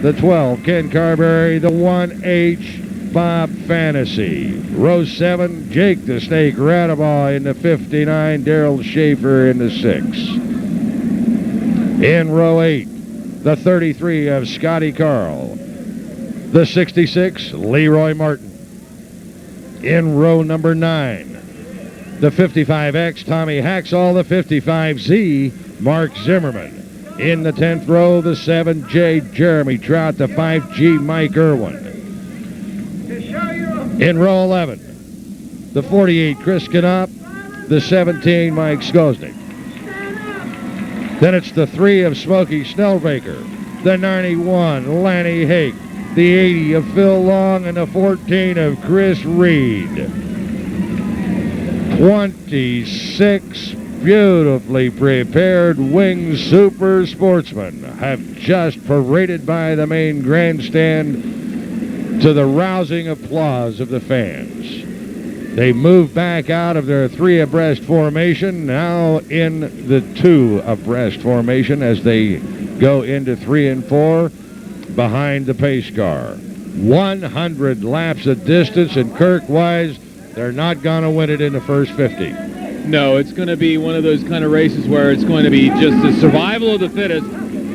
Speaker 1: the 12, Ken Carberry, the 1H, Bob Fantasy. Row 7, Jake the Snake Radabaugh in the 59, Daryl Schaefer in the 6. In row 8, the 33 of Scotty Carl. The 66, Leroy Martin. In row number 9, the 55X, Tommy Haxall. The 55Z, Mark Zimmerman. In the 10th row, the 7J, Jeremy Trout. The 5G, Mike Irwin. In row 11, the 48, Chris Knop. The 17, Mike Skosnick. Then it's the 3 of Smokey Snellbaker, the 91, Lanny Hake, the 80 of Phil Long, and the 14 of Chris Reed. 26 beautifully prepared Wing Super Sportsmen have just paraded by the main grandstand to the rousing applause of the fans. They move back out of their 3 abreast formation, now in the 2 abreast formation as they go into 3 and 4 behind the pace car. 100 laps of distance, and Kirk-wise, they're not going to win it in the first 50.
Speaker 2: No, it's going to be one of those kind of races where it's going to be just the survival of the fittest.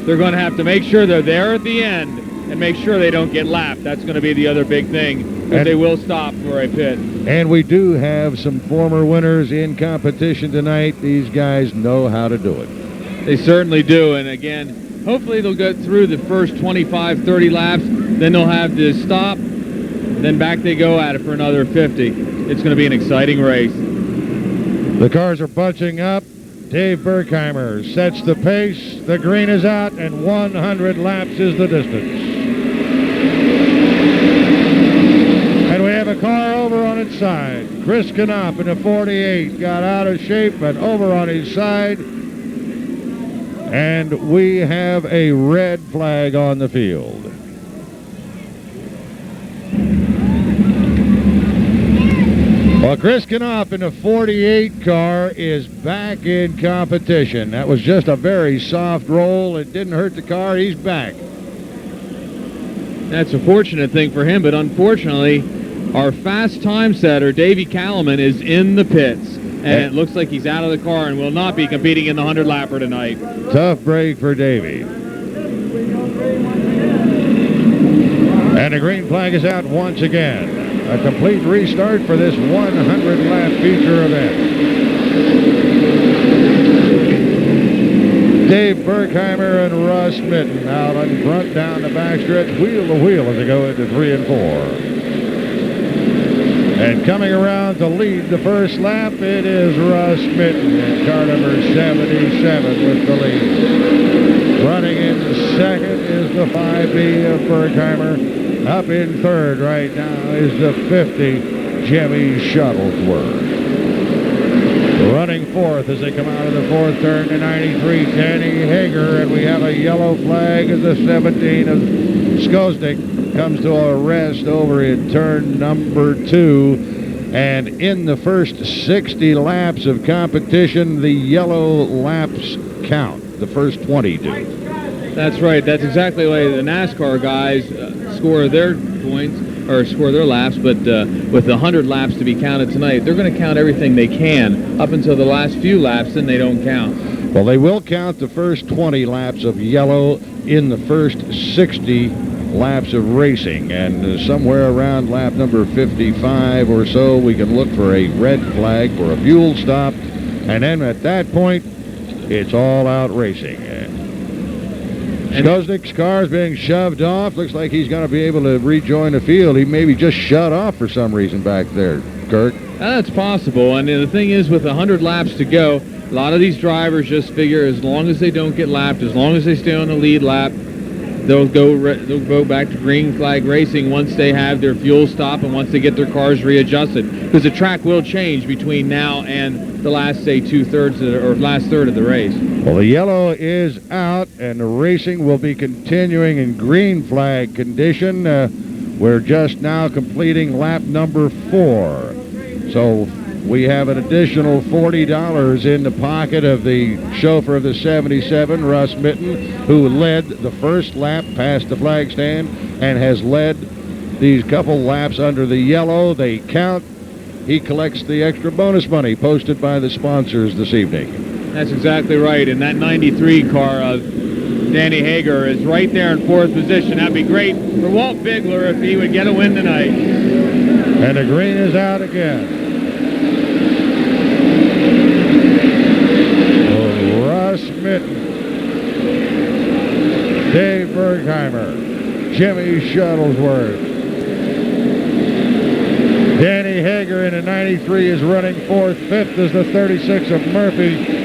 Speaker 2: They're going to have to make sure they're there at the end and make sure they don't get lapped. That's going to be the other big thing, because they will stop for a pit.
Speaker 1: And we do have some former winners in competition tonight. These guys know how to do it.
Speaker 2: They certainly do, and again, hopefully they'll go through the first 25, 30 laps, then they'll have to stop, then back they go at it for another 50. It's going to be an exciting race.
Speaker 1: The cars are bunching up. Dave Berkheimer sets the pace. The green is out, and 100 laps is the distance. And we have a car over on its side. Chris Knopf in the 48 got out of shape and over on his side. And we have a red flag on the field. Well, Chris Knopf in the 48 car is back in competition. That was just a very soft roll. It didn't hurt the car. He's back.
Speaker 2: That's a fortunate thing for him, but unfortunately, our fast time setter, Davey Kalaman, is in the pits. And it looks like he's out of the car and will not be competing in the 100-lapper tonight.
Speaker 1: Tough break for Davey. And the green flag is out once again. A complete restart for this 100-lap feature event. Dave Berkheimer and Russ Mitten out in front down the backstretch, wheel to wheel as they go into 3 and 4. And coming around to lead the first lap, it is Russ Mitten in car number 77 with the lead. Running in second is the 5B of Berkheimer. Up in third right now is the 50, Jimmy Shuttlesworth. Running fourth as they come out of the fourth turn, the 93, Danny Hager, and we have a yellow flag as the 17 of Skosnik comes to a rest over in turn number 2. And in the first 60 laps of competition, the yellow laps count. The first 20 do.
Speaker 2: That's right. That's exactly the way the NASCAR guys score their points, or score their laps, but with the 100 laps to be counted tonight, they're going to count everything they can up until the last few laps, then they don't count.
Speaker 1: Well, they will count the first 20 laps of yellow in the first 60 laps of racing, and somewhere around lap number 55 or so, we can look for a red flag for a fuel stop, and then at that point, it's all out racing. Skosnik's car is being shoved off. Looks like he's going to be able to rejoin the field. He maybe just shut off for some reason back there, Kirk.
Speaker 2: That's possible, and the thing is, with 100 laps to go, a lot of these drivers just figure as long as they don't get lapped, as long as they stay on the lead lap, they'll go back to green flag racing once they have their fuel stop and once they get their cars readjusted, because the track will change between now and the last, say, last third of the race.
Speaker 1: Well, the yellow is out, and the racing will be continuing in green flag condition. We're just now completing lap number 4. So we have an additional $40 in the pocket of the chauffeur of the 77, Russ Mitten, who led the first lap past the flag stand and has led these couple laps under the yellow. They count. He collects the extra bonus money posted by the sponsors this evening.
Speaker 2: That's exactly right, and that 93 car of Danny Hager is right there in 4th position. That'd be great for Walt Bigler if he would get a win tonight.
Speaker 1: And the green is out again. Russ Mitten, Dave Berkheimer, Jimmy Shuttlesworth. Danny Hager in the 93 is running 4th. 5th is the 36 of Murphy.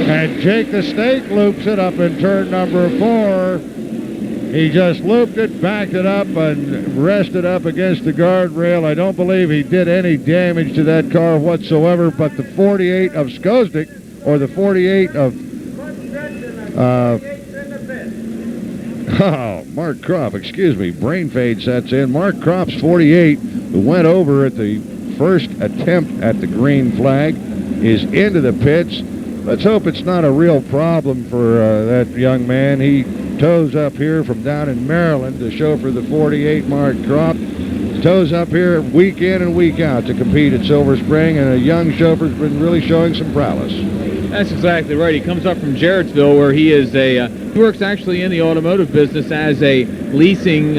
Speaker 1: And Jake the Snake loops it up in turn number 4. He just looped it, backed it up, and rested up against the guardrail. I don't believe he did any damage to that car whatsoever, but the 48 of Skosnik, or the 48 of Mark Kropp, excuse me, brain fade sets in. Mark Kropp's 48, who went over at the first attempt at the green flag, is into the pits. Let's hope it's not a real problem for that young man. He tows up here from down in Maryland to chauffeur the 48, Mark Kropp. Tows up here week in and week out to compete at Silver Spring, and a young chauffeur's been really showing some prowess.
Speaker 2: That's exactly right. He comes up from Jarrettsville, where he is he works actually in the automotive business as a leasing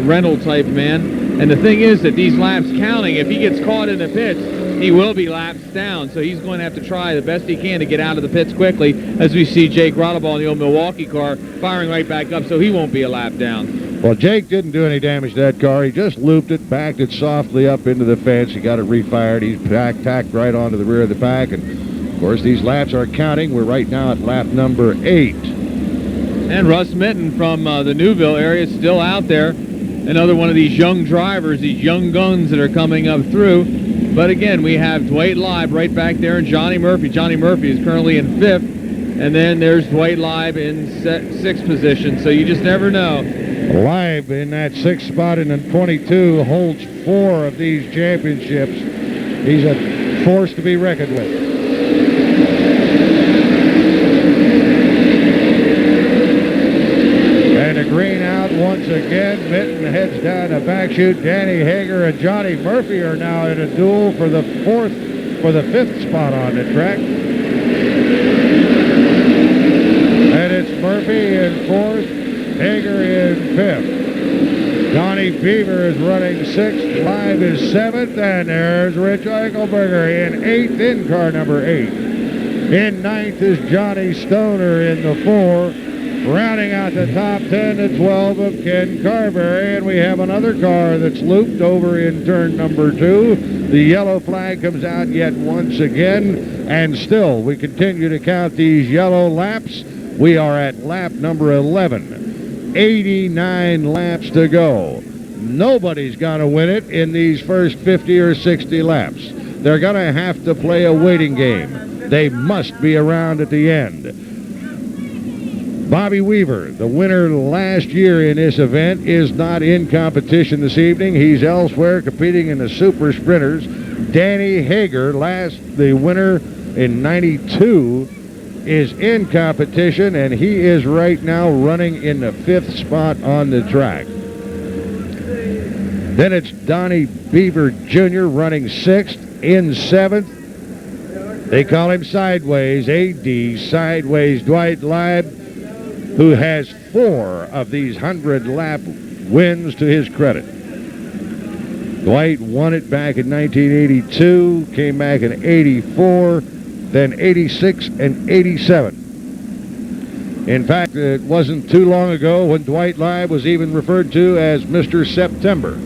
Speaker 2: rental type man. And the thing is that these laps counting, if he gets caught in the pits, he will be laps down. So he's going to have to try the best he can to get out of the pits quickly, as we see Jake Rotteball in the old Milwaukee car firing right back up, so he won't be a lap down.
Speaker 1: Well, Jake didn't do any damage to that car. He just looped it, backed it softly up into the fence. He got it refired. He's tacked right onto the rear of the pack. And, of course, these laps are counting. We're right now at lap number 8.
Speaker 2: And Russ Minton from the Newville area is still out there. Another one of these young drivers, these young guns that are coming up through. But again, we have Dwight Lieb right back there and Johnny Murphy. Johnny Murphy is currently in 5th. And then there's Dwight Lieb in 6th position. So you just never know.
Speaker 1: Lieb in that 6th spot in the 22 holds 4 of these championships. He's a force to be reckoned with. And the green out once again. Minton heads down the back chute. Danny Hager and Johnny Murphy are now in a duel for the 5th spot on the track. And it's Murphy in 4th, Hager in 5th. Donnie Beaver is running 6th, Lieb is 7th, and there's Rich Eichelberger in 8th in car number 8. In 9th is Johnny Stoner in the 4. Rounding out the top 10 to 12 of Ken Carberry, and we have another car that's looped over in turn number 2. The yellow flag comes out yet once again, and still we continue to count these yellow laps. We are at lap number 11. 89 laps to go. Nobody's going to win it in these first 50 or 60 laps. They're going to have to play a waiting game. They must be around at the end. Bobby Weaver, the winner last year in this event, is not in competition this evening. He's elsewhere competing in the super sprinters. Danny Hager, the winner in 92, is in competition, and he is right now running in the 5th spot on the track. Then it's Donnie Beaver Jr. running 6th, in 7th. They call him Sideways, AD Sideways Dwight Lieb, who has 4 of these 100-lap wins to his credit. Dwight won it back in 1982, came back in 84, then 86 and 87. In fact, it wasn't too long ago when Dwight Lieb was even referred to as Mr. September.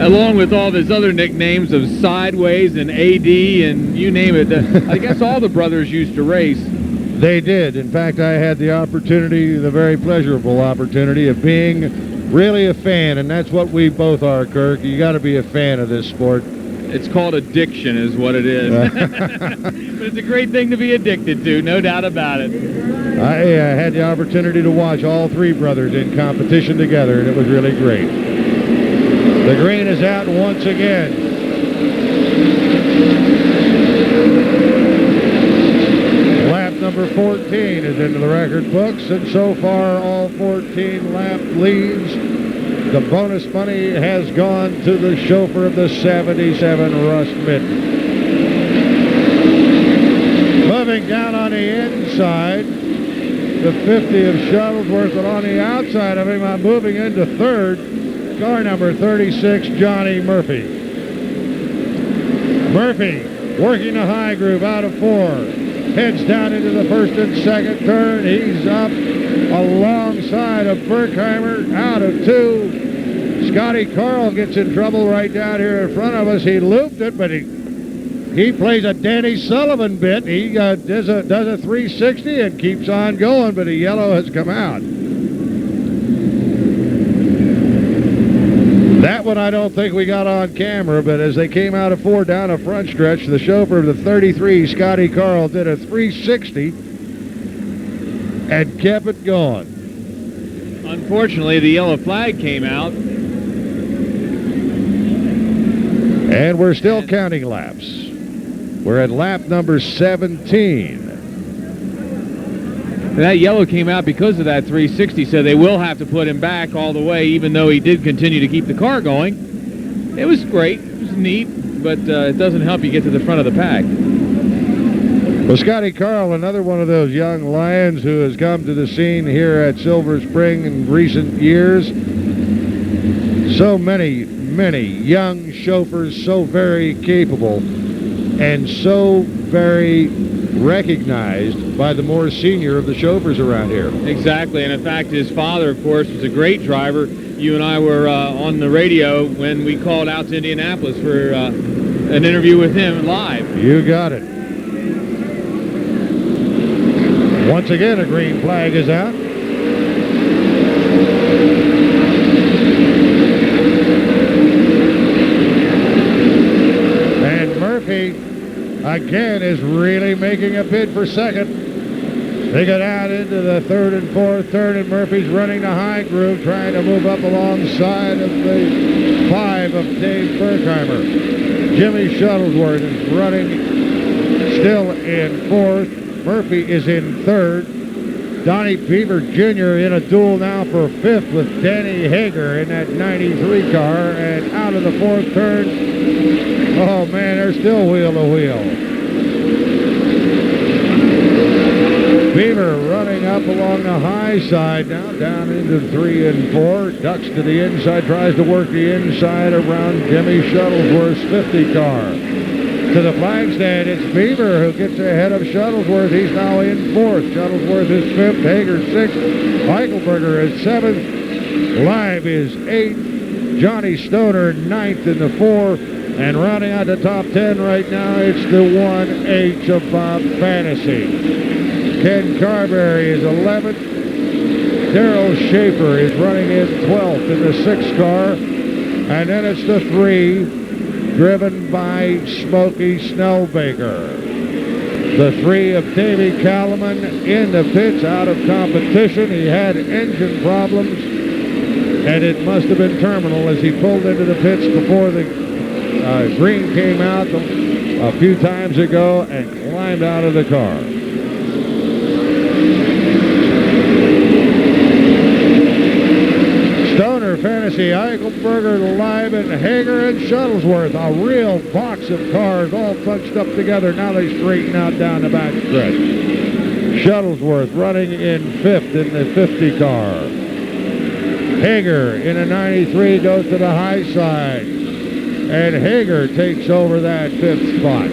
Speaker 2: Along with all his other nicknames of Sideways and AD and you name it. I guess all the brothers used to race.
Speaker 1: They did. In fact, I had the opportunity, the very pleasurable opportunity of being really a fan, and that's what we both are, Kirk. You got to be a fan of this sport.
Speaker 2: It's called addiction is what it is. But it's a great thing to be addicted to, no doubt about it.
Speaker 1: I had the opportunity to watch all 3 brothers in competition together, and it was really great. The green is out once again. Lap number 14 is into the record books, and so far all 14 lap leads. The bonus money has gone to the chauffeur of the 77, Russ Minton. Moving down on the inside, the 50 of Shuttlesworth, and on the outside of him, I'm moving into 3rd, car number 36, Johnny Murphy. Murphy working the high groove out of 4. Heads down into the 1st and 2nd turn. He's up alongside of Berkheimer out of 2. Scotty Carl gets in trouble right down here in front of us. He looped it, but he plays a Danny Sullivan bit. He does a 360 and keeps on going, but a yellow has come out. That one I don't think we got on camera, but as they came out of 4 down a front stretch, the chauffeur of the 33, Scotty Carl, did a 360 and kept it going.
Speaker 2: Unfortunately, the yellow flag came out.
Speaker 1: And we're still counting laps. We're at lap number 17.
Speaker 2: That yellow came out because of that 360, so they will have to put him back all the way, even though he did continue to keep the car going. It was great. It was neat, but it doesn't help you get to the front of the pack.
Speaker 1: Well, Scotty Carl, another one of those young lions who has come to the scene here at Silver Spring in recent years. So many young chauffeurs, so very capable, and so very recognized by the more senior of the chauffeurs around here.
Speaker 2: Exactly, and in fact, his father, of course, was a great driver. You and I were on the radio when we called out to Indianapolis for an interview with him live.
Speaker 1: You got it. Once again, a green flag is out. And Murphy, again, is really making a bid for second. They go down into the third and fourth turn, and Murphy's running the high groove, trying to move up alongside of the 5 of Dave Berkheimer. Jimmy Shuttlesworth is running still in fourth. Murphy is in third. Donnie Beaver Jr. in a duel now for fifth with Danny Hager in that 93 car. And out of the fourth turn, oh man, they're still wheel to wheel. Beaver running up along the high side now, down into 3 and 4. Ducks to the inside, tries to work the inside around Jimmy Shuttlesworth's 50 car. To the flag stand, it's Beaver who gets ahead of Shuttlesworth. He's now in fourth. Shuttlesworth is fifth. Hager sixth. Eichelberger is seventh. Live is eighth. Johnny Stoner ninth in the 4. And rounding out the top 10 right now, it's the 1H of Bob Fantasy. Ken Carberry is 11th. Darrell Schaefer is running in 12th in the 6 car. And then it's the 3. Driven by Smokey Snellbaker. The 3 of Davey Kalaman in the pits, out of competition. He had engine problems, and it must have been terminal as he pulled into the pits before the green came out a few times ago and climbed out of the car. Stoner, Fantasy, Eichelberger, Live, and Hager and Shuttlesworth. A real box of cars all bunched up together. Now they straighten out down the back stretch. Shuttlesworth running in 5th in the 50 car. Hager in a 93 goes to the high side. And Hager takes over that 5th spot.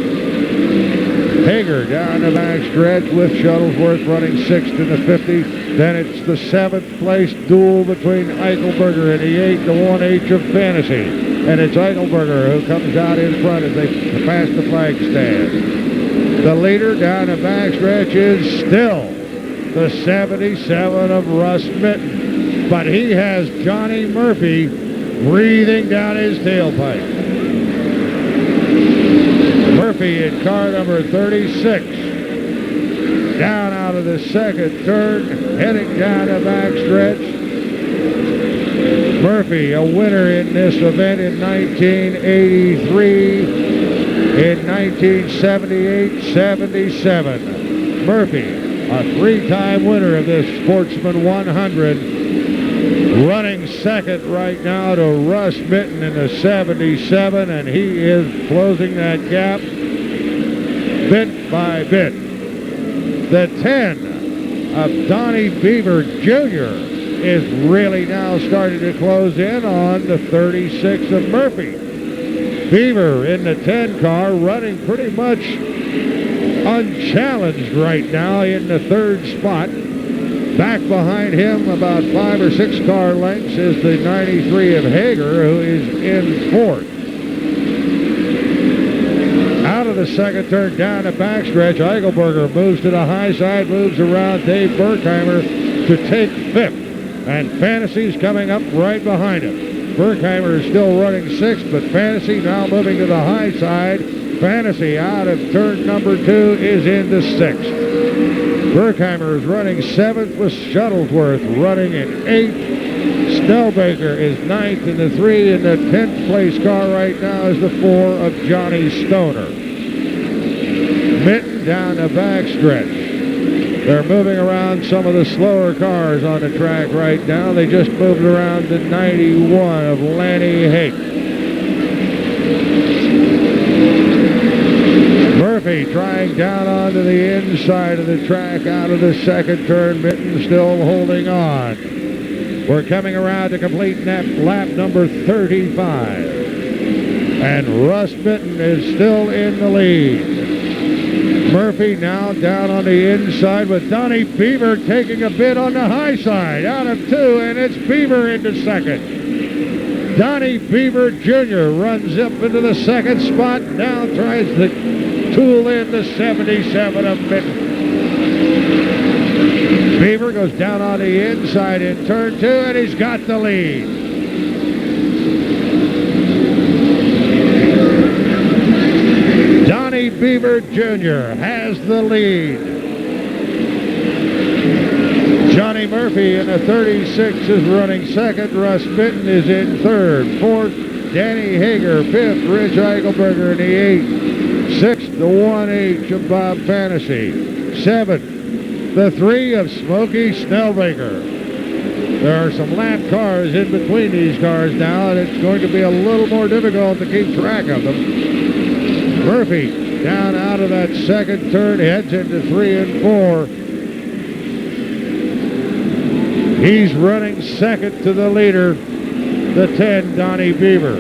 Speaker 1: Hager down the back stretch with Shuttlesworth running 6th in the 50. Then it's the 7th place duel between Eichelberger and the 8, the 1H of Fantasy. And it's Eichelberger who comes out in front as they pass the flag stand. The leader down the back stretch is still the 77 of Russ Mitten. But he has Johnny Murphy breathing down his tailpipe. Murphy in car number 36. Down out of the second turn, heading down the back stretch. Murphy, a winner in this event in 1983, in 1978, 77. Murphy, a 3-time winner of this Sportsman 100, running second right now to Russ Mitten in the 77, and he is closing that gap bit by bit. The 10 of Donnie Beaver Jr. is really now starting to close in on the 36 of Murphy. Beaver in the 10 car running pretty much unchallenged right now in the 3rd spot. Back behind him about 5 or 6 car lengths is the 93 of Hager, who is in 4th. Out of the second turn down the backstretch, Eichelberger moves to the high side, moves around Dave Berkheimer to take 5th. And Fantasy's coming up right behind him. Berkheimer is still running 6th, but Fantasy now moving to the high side. Fantasy out of turn number 2 is into 6th. Berkheimer is running 7th with Shuttlesworth running in 8th. Snellbaker is 9th in the 3, and the 10th place car right now is the 4 of Johnny Stoner. Mitten down the backstretch. They're moving around some of the slower cars on the track right now. They just moved around the 91 of Lanny Hake. Murphy trying down onto the inside of the track out of the second turn. Mitten still holding on. We're coming around to complete lap number 35. And Russ Mitten is still in the lead. Murphy now down on the inside with Donnie Beaver taking a bit on the high side. Out of 2, and it's Beaver into second. Donnie Beaver Jr. runs up into the second spot. Now tries to tool in the 77 of Mitten. Beaver goes down on the inside in turn 2, and he's got the lead. Donnie Beaver Jr. has the lead. Johnny Murphy in the 36 is running second. Russ Mitten is in third. Fourth, Danny Hager. Fifth, Rich Eichelberger in the 8. Sixth, the 1H of Bob Fantasy. Seventh, the 3 of Smokey Snellbaker. There are some lap cars in between these cars now, and it's going to be a little more difficult to keep track of them. Murphy down out of that second turn, heads into 3 and 4. He's running second to the leader, the 10, Donnie Beaver.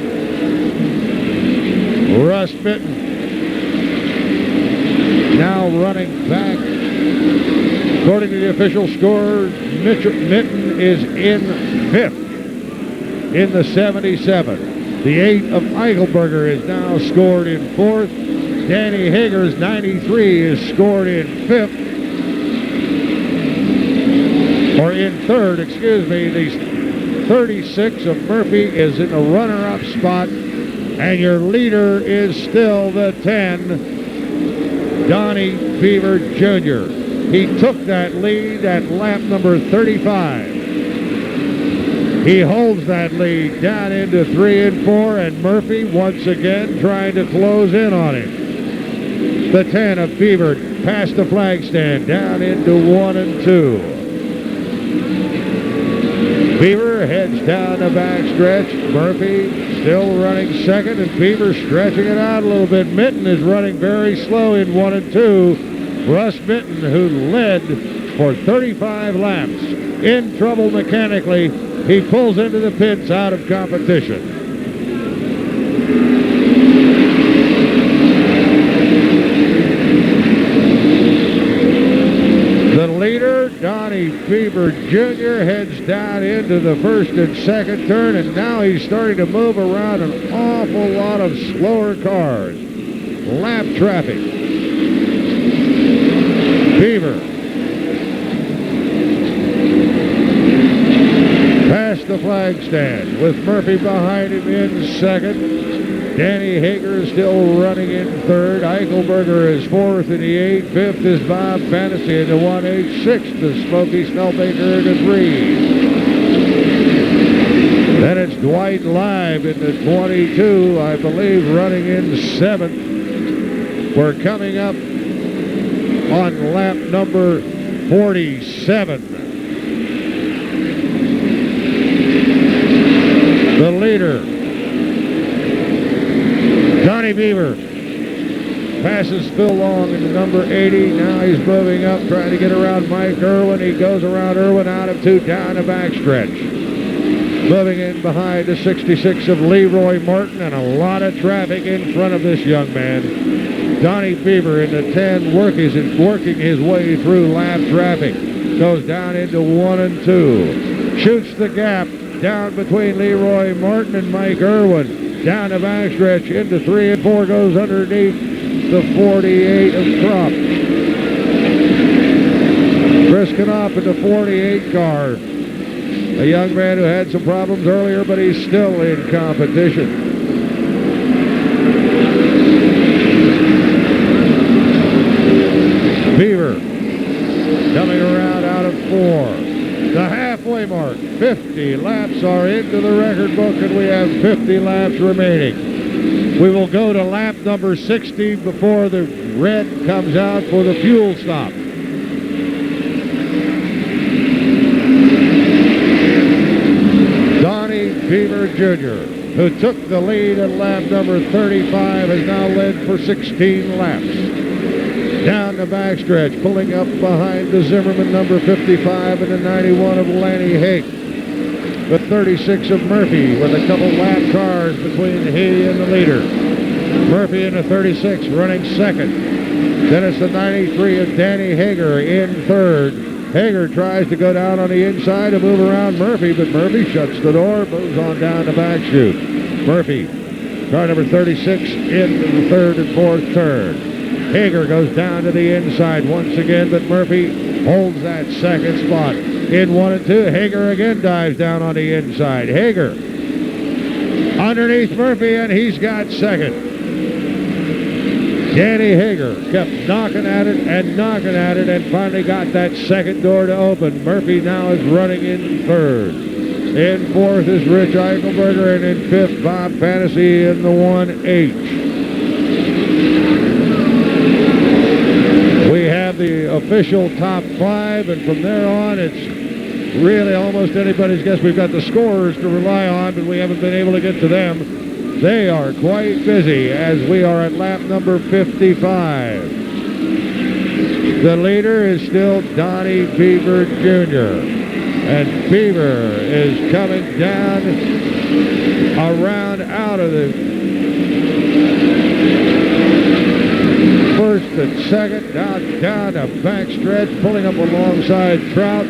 Speaker 1: Russ Mitten now running back. According to the official score, Mitten is in 5th in the 77. The 8 of Eichelberger is now scored in 4th. Danny Hager's 93 is scored in 5th. Or in 3rd, excuse me. The 36 of Murphy is in a runner-up spot. And your leader is still the 10, Donnie Beaver Jr. He took that lead at lap number 35. He holds that lead down into 3 and 4, and Murphy once again trying to close in on him. The 10 of Beaver past the flag stand down into 1 and 2. Beaver heads down the backstretch. Murphy still running second, and Beaver stretching it out a little bit. Mitten is running very slow in 1 and 2. Russ Mitten, who led for 35 laps, in trouble mechanically. He pulls into the pits out of competition. The leader, Donnie Beaver Jr., heads down into the first and second turn, and now he's starting to move around an awful lot of slower cars. Lap traffic. Beaver past the flag stand with Murphy behind him in second. Danny Hager is still running in third. Eichelberger is 4th in the 8. 5th is Bob Fantasy in the 1H. 6th is Smokey Snellbaker in the 3. Then it's Dwight Live in the 22, I believe, running in 7th. We're coming up on lap number 47. The leader, Donnie Beaver, passes Phil Long in number 80. Now he's moving up, trying to get around Mike Irwin. He goes around Irwin out of 2 down the backstretch. Moving in behind the 66 of Leroy Martin, and a lot of traffic in front of this young man. Donnie Beaver in the 10 working his way through lap traffic. Goes down into 1 and 2. Shoots the gap down between Leroy Martin and Mike Irwin. Down the backstretch into 3 and 4, goes underneath the 48 of Kropp. Chris Knopp in the 48 car. A young man who had some problems earlier, but he's still in competition. Beaver coming around out of 4. The halfway mark, 50 laps are into the record book, and we have 50 laps remaining. We will go to lap number 60 before the red comes out for the fuel stop. Donnie Beaver Jr., who took the lead at lap number 35, has now led for 16 laps. Down the backstretch, pulling up behind the Zimmerman, number 55, and the 91 of Lanny Hake. The 36 of Murphy with a couple lap cars between he and the leader. Murphy in the 36 running second. Then it's the 93 of Danny Hager in third. Hager tries to go down on the inside to move around Murphy, but Murphy shuts the door, moves on down the back chute. Murphy, car number 36, into the third and fourth turn. Hager goes down to the inside once again, but Murphy holds that second spot. In 1 and 2, Hager again dives down on the inside. Hager underneath Murphy, and he's got second. Danny Hager kept knocking at it and finally got that second door to open. Murphy now is running in third. In fourth is Rich Eichelberger, and in fifth, Bob Fantasy in the 1H. We have the official top 5, and from there on, it's really almost anybody's guess. We've got the scorers to rely on, but we haven't been able to get to them. They are quite busy as we are at lap number 55. The leader is still Donnie Beaver Jr. And Beaver is coming down around out of the first and second, down a backstretch, pulling up alongside Trout.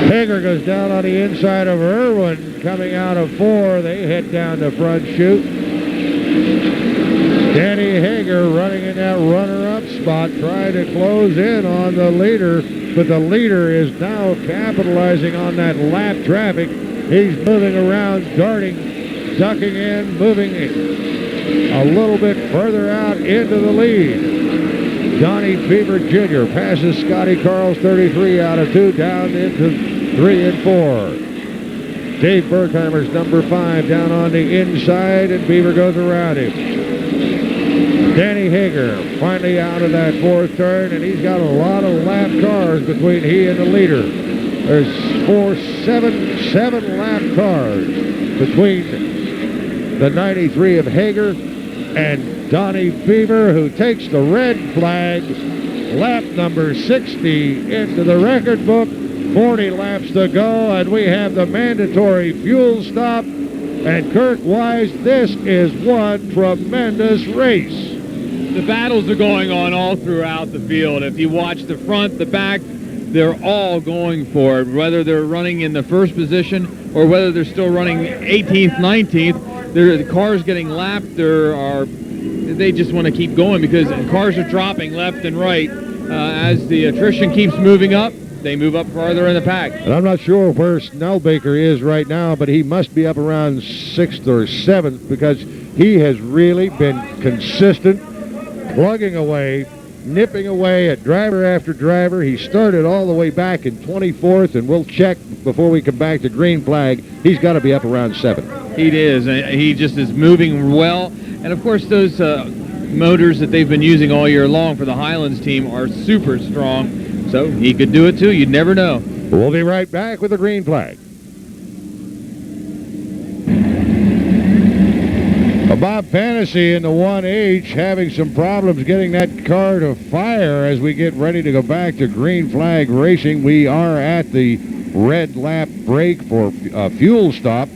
Speaker 1: Hager goes down on the inside of Irwin, coming out of 4. They head down the front chute. Danny Hager running in that runner-up spot, trying to close in on the leader, but the leader is now capitalizing on that lap traffic. He's moving around, darting, ducking in, moving a little bit further out into the lead. Donnie Beaver Jr. passes Scotty Carl's 33 out of 2 down into 3 and 4. Dave Berkheimer's number 5 down on the inside, and Beaver goes around him. Danny Hager finally out of that fourth turn, and he's got a lot of lap cars between he and the leader. There's seven lap cars between the 93 of Hager and Donnie Beaver, who takes the red flag, lap number 60 into the record book. 40 laps to go, and we have the mandatory fuel stop. And Kirk Wise, this is one tremendous race.
Speaker 2: The battles are going on all throughout the field. If you watch the front, the back, they're all going for it, whether they're running in the first position or whether they're still running 18th, 19th. The cars getting lapped. They just want to keep going because cars are dropping left and right. As the attrition keeps moving up, they move up farther in the pack.
Speaker 1: And I'm not sure where Snellbaker is right now, but he must be up around 6th or 7th because he has really been consistent, plugging away, nipping away at driver after driver. He started all the way back in 24th, and we'll check before we come back to green flag. He's got to be up around 7th.
Speaker 2: He is. He just is moving well. And, of course, those motors that they've been using all year long for the Highlands team are super strong. So he could do it, too. You'd never know.
Speaker 1: We'll be right back with the green flag. Bob Fantasy in the 1H having some problems getting that car to fire as we get ready to go back to green flag racing. We are at the red lap break for a fuel stop.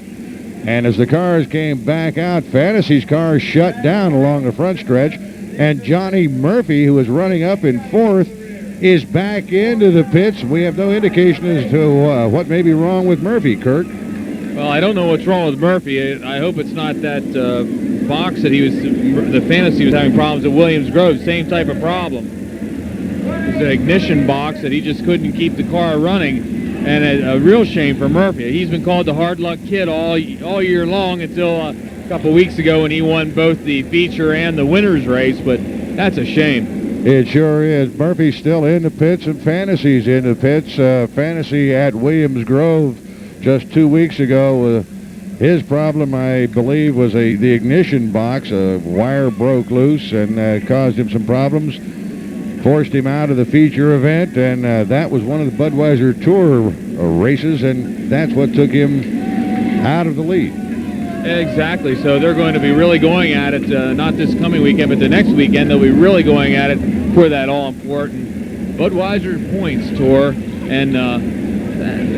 Speaker 1: And as the cars came back out, Fantasy's car shut down along the front stretch. And Johnny Murphy, who was running up in 4th, is back into the pits. We have no indication as to what may be wrong with Murphy, Kurt.
Speaker 2: Well, I don't know what's wrong with Murphy. I hope it's not that box that the Fantasy was having problems at Williams Grove. Same type of problem. It's an ignition box that he just couldn't keep the car running, and a real shame for Murphy. He's been called the hard luck kid all year long until a couple weeks ago when he won both the feature and the winner's race, but that's a shame.
Speaker 1: It sure is. Murphy's still in the pits and Fantasy's in the pits. Fantasy at Williams Grove just 2 weeks ago. His problem, I believe, was the ignition box. A wire broke loose and caused him some problems. Forced him out of the feature event, and that was one of the Budweiser Tour races, and that's what took him out of the lead.
Speaker 2: Exactly. So they're going to be really going at it, not this coming weekend, but the next weekend. They'll be really going at it for that all-important Budweiser Points Tour. And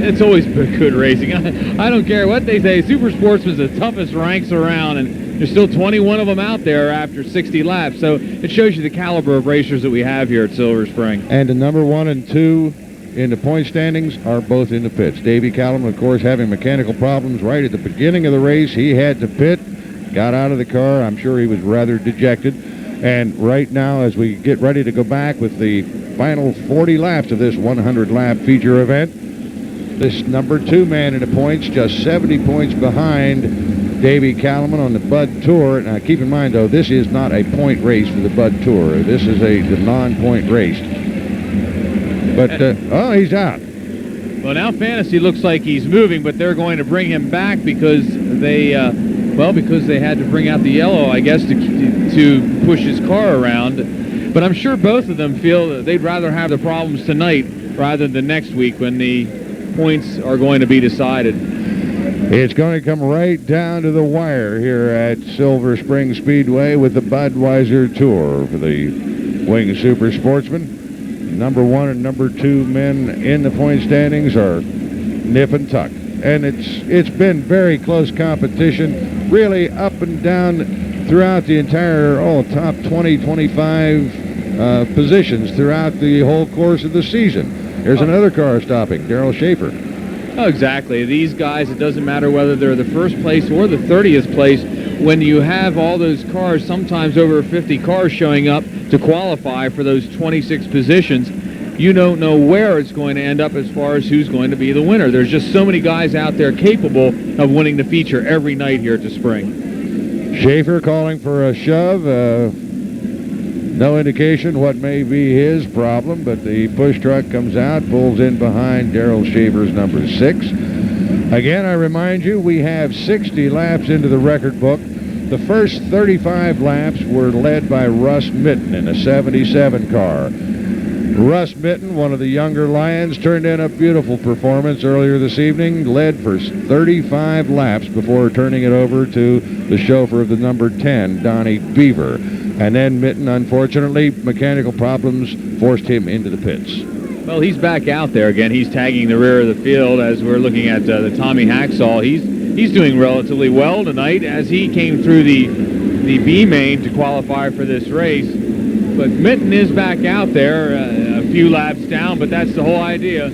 Speaker 2: it's always been good racing. I don't care what they say. Super Sportsman's the toughest ranks around, and there's still 21 of them out there after 60 laps. So it shows you the caliber of racers that we have here at Silver Spring.
Speaker 1: And the number 1 and 2 in the point standings are both in the pits. Davey Callum, of course, having mechanical problems right at the beginning of the race. He had to pit, got out of the car. I'm sure he was rather dejected. And right now, as we get ready to go back with the final 40 laps of this 100-lap feature event, this number 2 man in the points, just 70 points behind Davey Callum on the Bud Tour. Now, keep in mind, though, this is not a point race for the Bud Tour. This is a non-point race. But, oh, he's out.
Speaker 2: Well, now Fantasy looks like he's moving, but they're going to bring him back because they, because they had to bring out the yellow, I guess, to push his car around. But I'm sure both of them feel that they'd rather have the problems tonight rather than next week when the points are going to be decided.
Speaker 1: It's going to come right down to the wire here at Silver Spring Speedway with the Budweiser Tour for the Wing Super Sportsman. Number 1 and number 2 men in the point standings are nip and tuck. And it's been very close competition, really up and down throughout the entire, top 20, 25 positions throughout the whole course of the season. Here's another car stopping, Darrell Schaefer.
Speaker 2: Oh, exactly. These guys, it doesn't matter whether they're the first place or the 30th place. When you have all those cars, sometimes over 50 cars showing up to qualify for those 26 positions, you don't know where it's going to end up as far as who's going to be the winner. There's just so many guys out there capable of winning the feature every night here at the Spring.
Speaker 1: Schaefer calling for a shove. No indication what may be his problem, but the push truck comes out, pulls in behind Darrell Schaefer's number 6. Again, I remind you, we have 60 laps into the record book. The first 35 laps were led by Russ Mitten in a 77 car. Russ Mitten, one of the younger Lions, turned in a beautiful performance earlier this evening, led for 35 laps before turning it over to the chauffeur of the number 10, Donnie Beaver. And then Mitten, unfortunately, mechanical problems forced him into the pits.
Speaker 2: Well, he's back out there again. He's tagging the rear of the field as we're looking at the Tommy Hacksaw. He's doing relatively well tonight as he came through the B main to qualify for this race. But Mitten is back out there a few laps down, but that's the whole idea.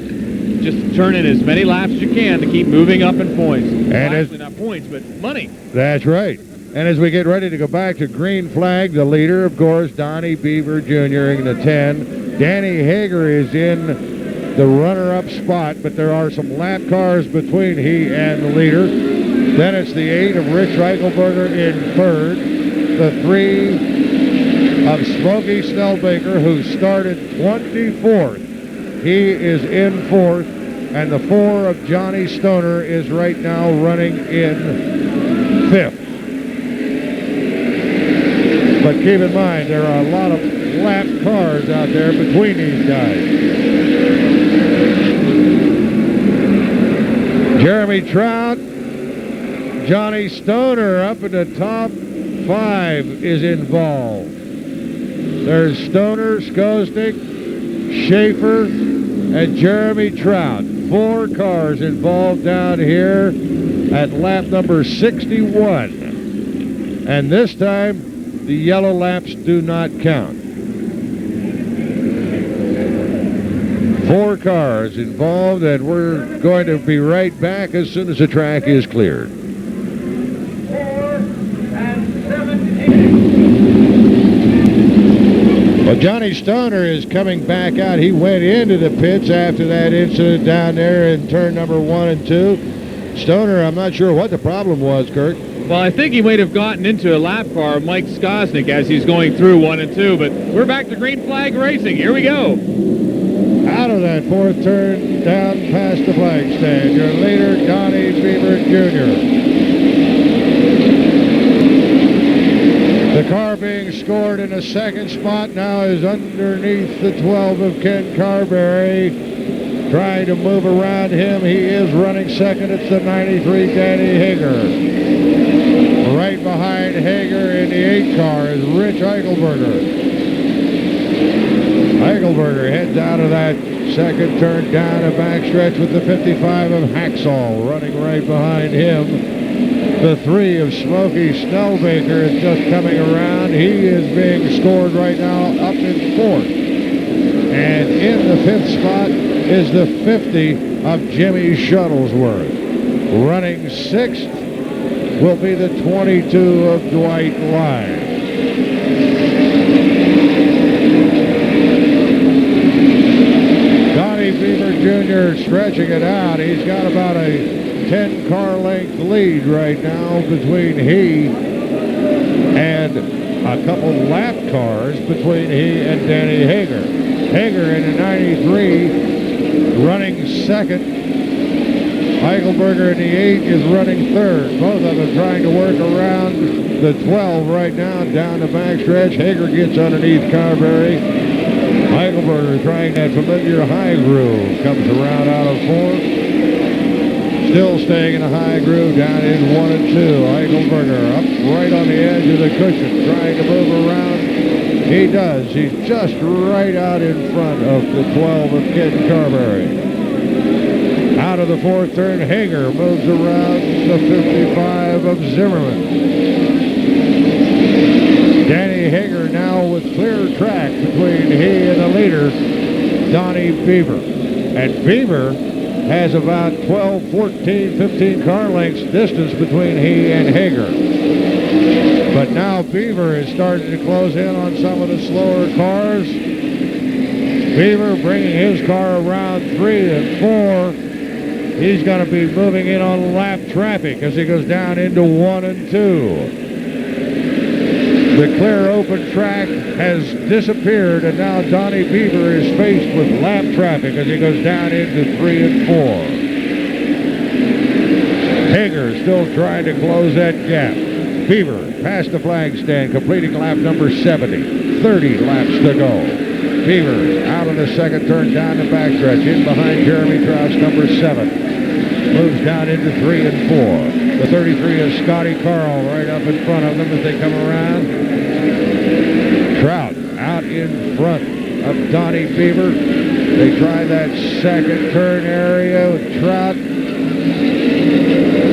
Speaker 2: Just turn in as many laps as you can to keep moving up in points. And actually not points, but money.
Speaker 1: That's right. And as we get ready to go back to green flag, the leader, of course, Donnie Beaver Jr. in the 10. Danny Hager is in the runner-up spot, but there are some lap cars between he and the leader. Then it's the 8 of Rich Reichelberger in third. The 3 of Smokey Snellbaker, who started 24th. He is in 4th. And the 4 of Johnny Stoner is right now running in 5th. But keep in mind, there are a lot of lap cars out there between these guys. Jeremy Trout, Johnny Stoner up in the top 5 is involved. There's Stoner, Skosnick, Schaefer, and Jeremy Trout. 4 cars involved down here at lap number 61. And this time, the yellow laps do not count. 4 cars involved, and we're going to be right back as soon as the track is cleared.
Speaker 3: 4 and 17.
Speaker 1: Well, Johnny Stoner is coming back out. He went into the pits after that incident down there in turn number 1 and 2. Stoner, I'm not sure what the problem was, Kirk.
Speaker 2: Well, I think he might have gotten into a lap car of Mike Skosnick as he's going through 1 and 2, but we're back to green flag racing. Here we go.
Speaker 1: Out of that 4th turn, down past the flag stand, your leader, Donnie Beaver Jr. The car being scored in the 2nd spot now is underneath the 12 of Ken Carberry. Trying to move around him. He is running 2nd. It's the 93 Danny Hager. Right behind Hager in the 8 car is Rich Eichelberger. Eichelberger heads out of that second turn down a backstretch with the 55 of Haxall running right behind him. The 3 of Smokey Snellbaker is just coming around. He is being scored right now up in 4th. And in the 5th spot is the 50 of Jimmy Shuttlesworth. Running 6th will be the 22 of Dwight Lyde. Donnie Beaver Jr. stretching it out. He's got about a 10-car length lead right now between he and a couple lap cars between he and Danny Hager. Hager in the 93 running 2nd. Eichelberger in the 8 is running 3rd. Both of them trying to work around the 12 right now down the backstretch. Hager gets underneath Carberry. Eichelberger trying that familiar high groove. Comes around out of 4th. Still staying in a high groove down in 1 and 2. Eichelberger up right on the edge of the cushion, trying to move around. He does. He's just right out in front of the 12 of Ken Carberry. Out of the 4th turn, Hager moves around the 55 of Zimmerman. Danny Hager now with clear track between he and the leader, Donnie Beaver. And Beaver has about 12, 14, 15 car lengths distance between he and Hager. But now Beaver is starting to close in on some of the slower cars. Beaver bringing his car around 3 and 4. He's going to be moving in on lap traffic as he goes down into 1 and 2. The clear open track has disappeared, and now Donnie Beaver is faced with lap traffic as he goes down into 3 and 4. Hager still trying to close that gap. Beaver past the flag stand, completing lap number 70. 30 laps to go. Beaver out of the 2nd turn down the backstretch, in behind Jeremy Trout's number 7. Moves down into 3 and 4. The 33 is Scotty Carl right up in front of them as they come around. Trout out in front of Donnie Beaver. They try that 2nd turn area with Trout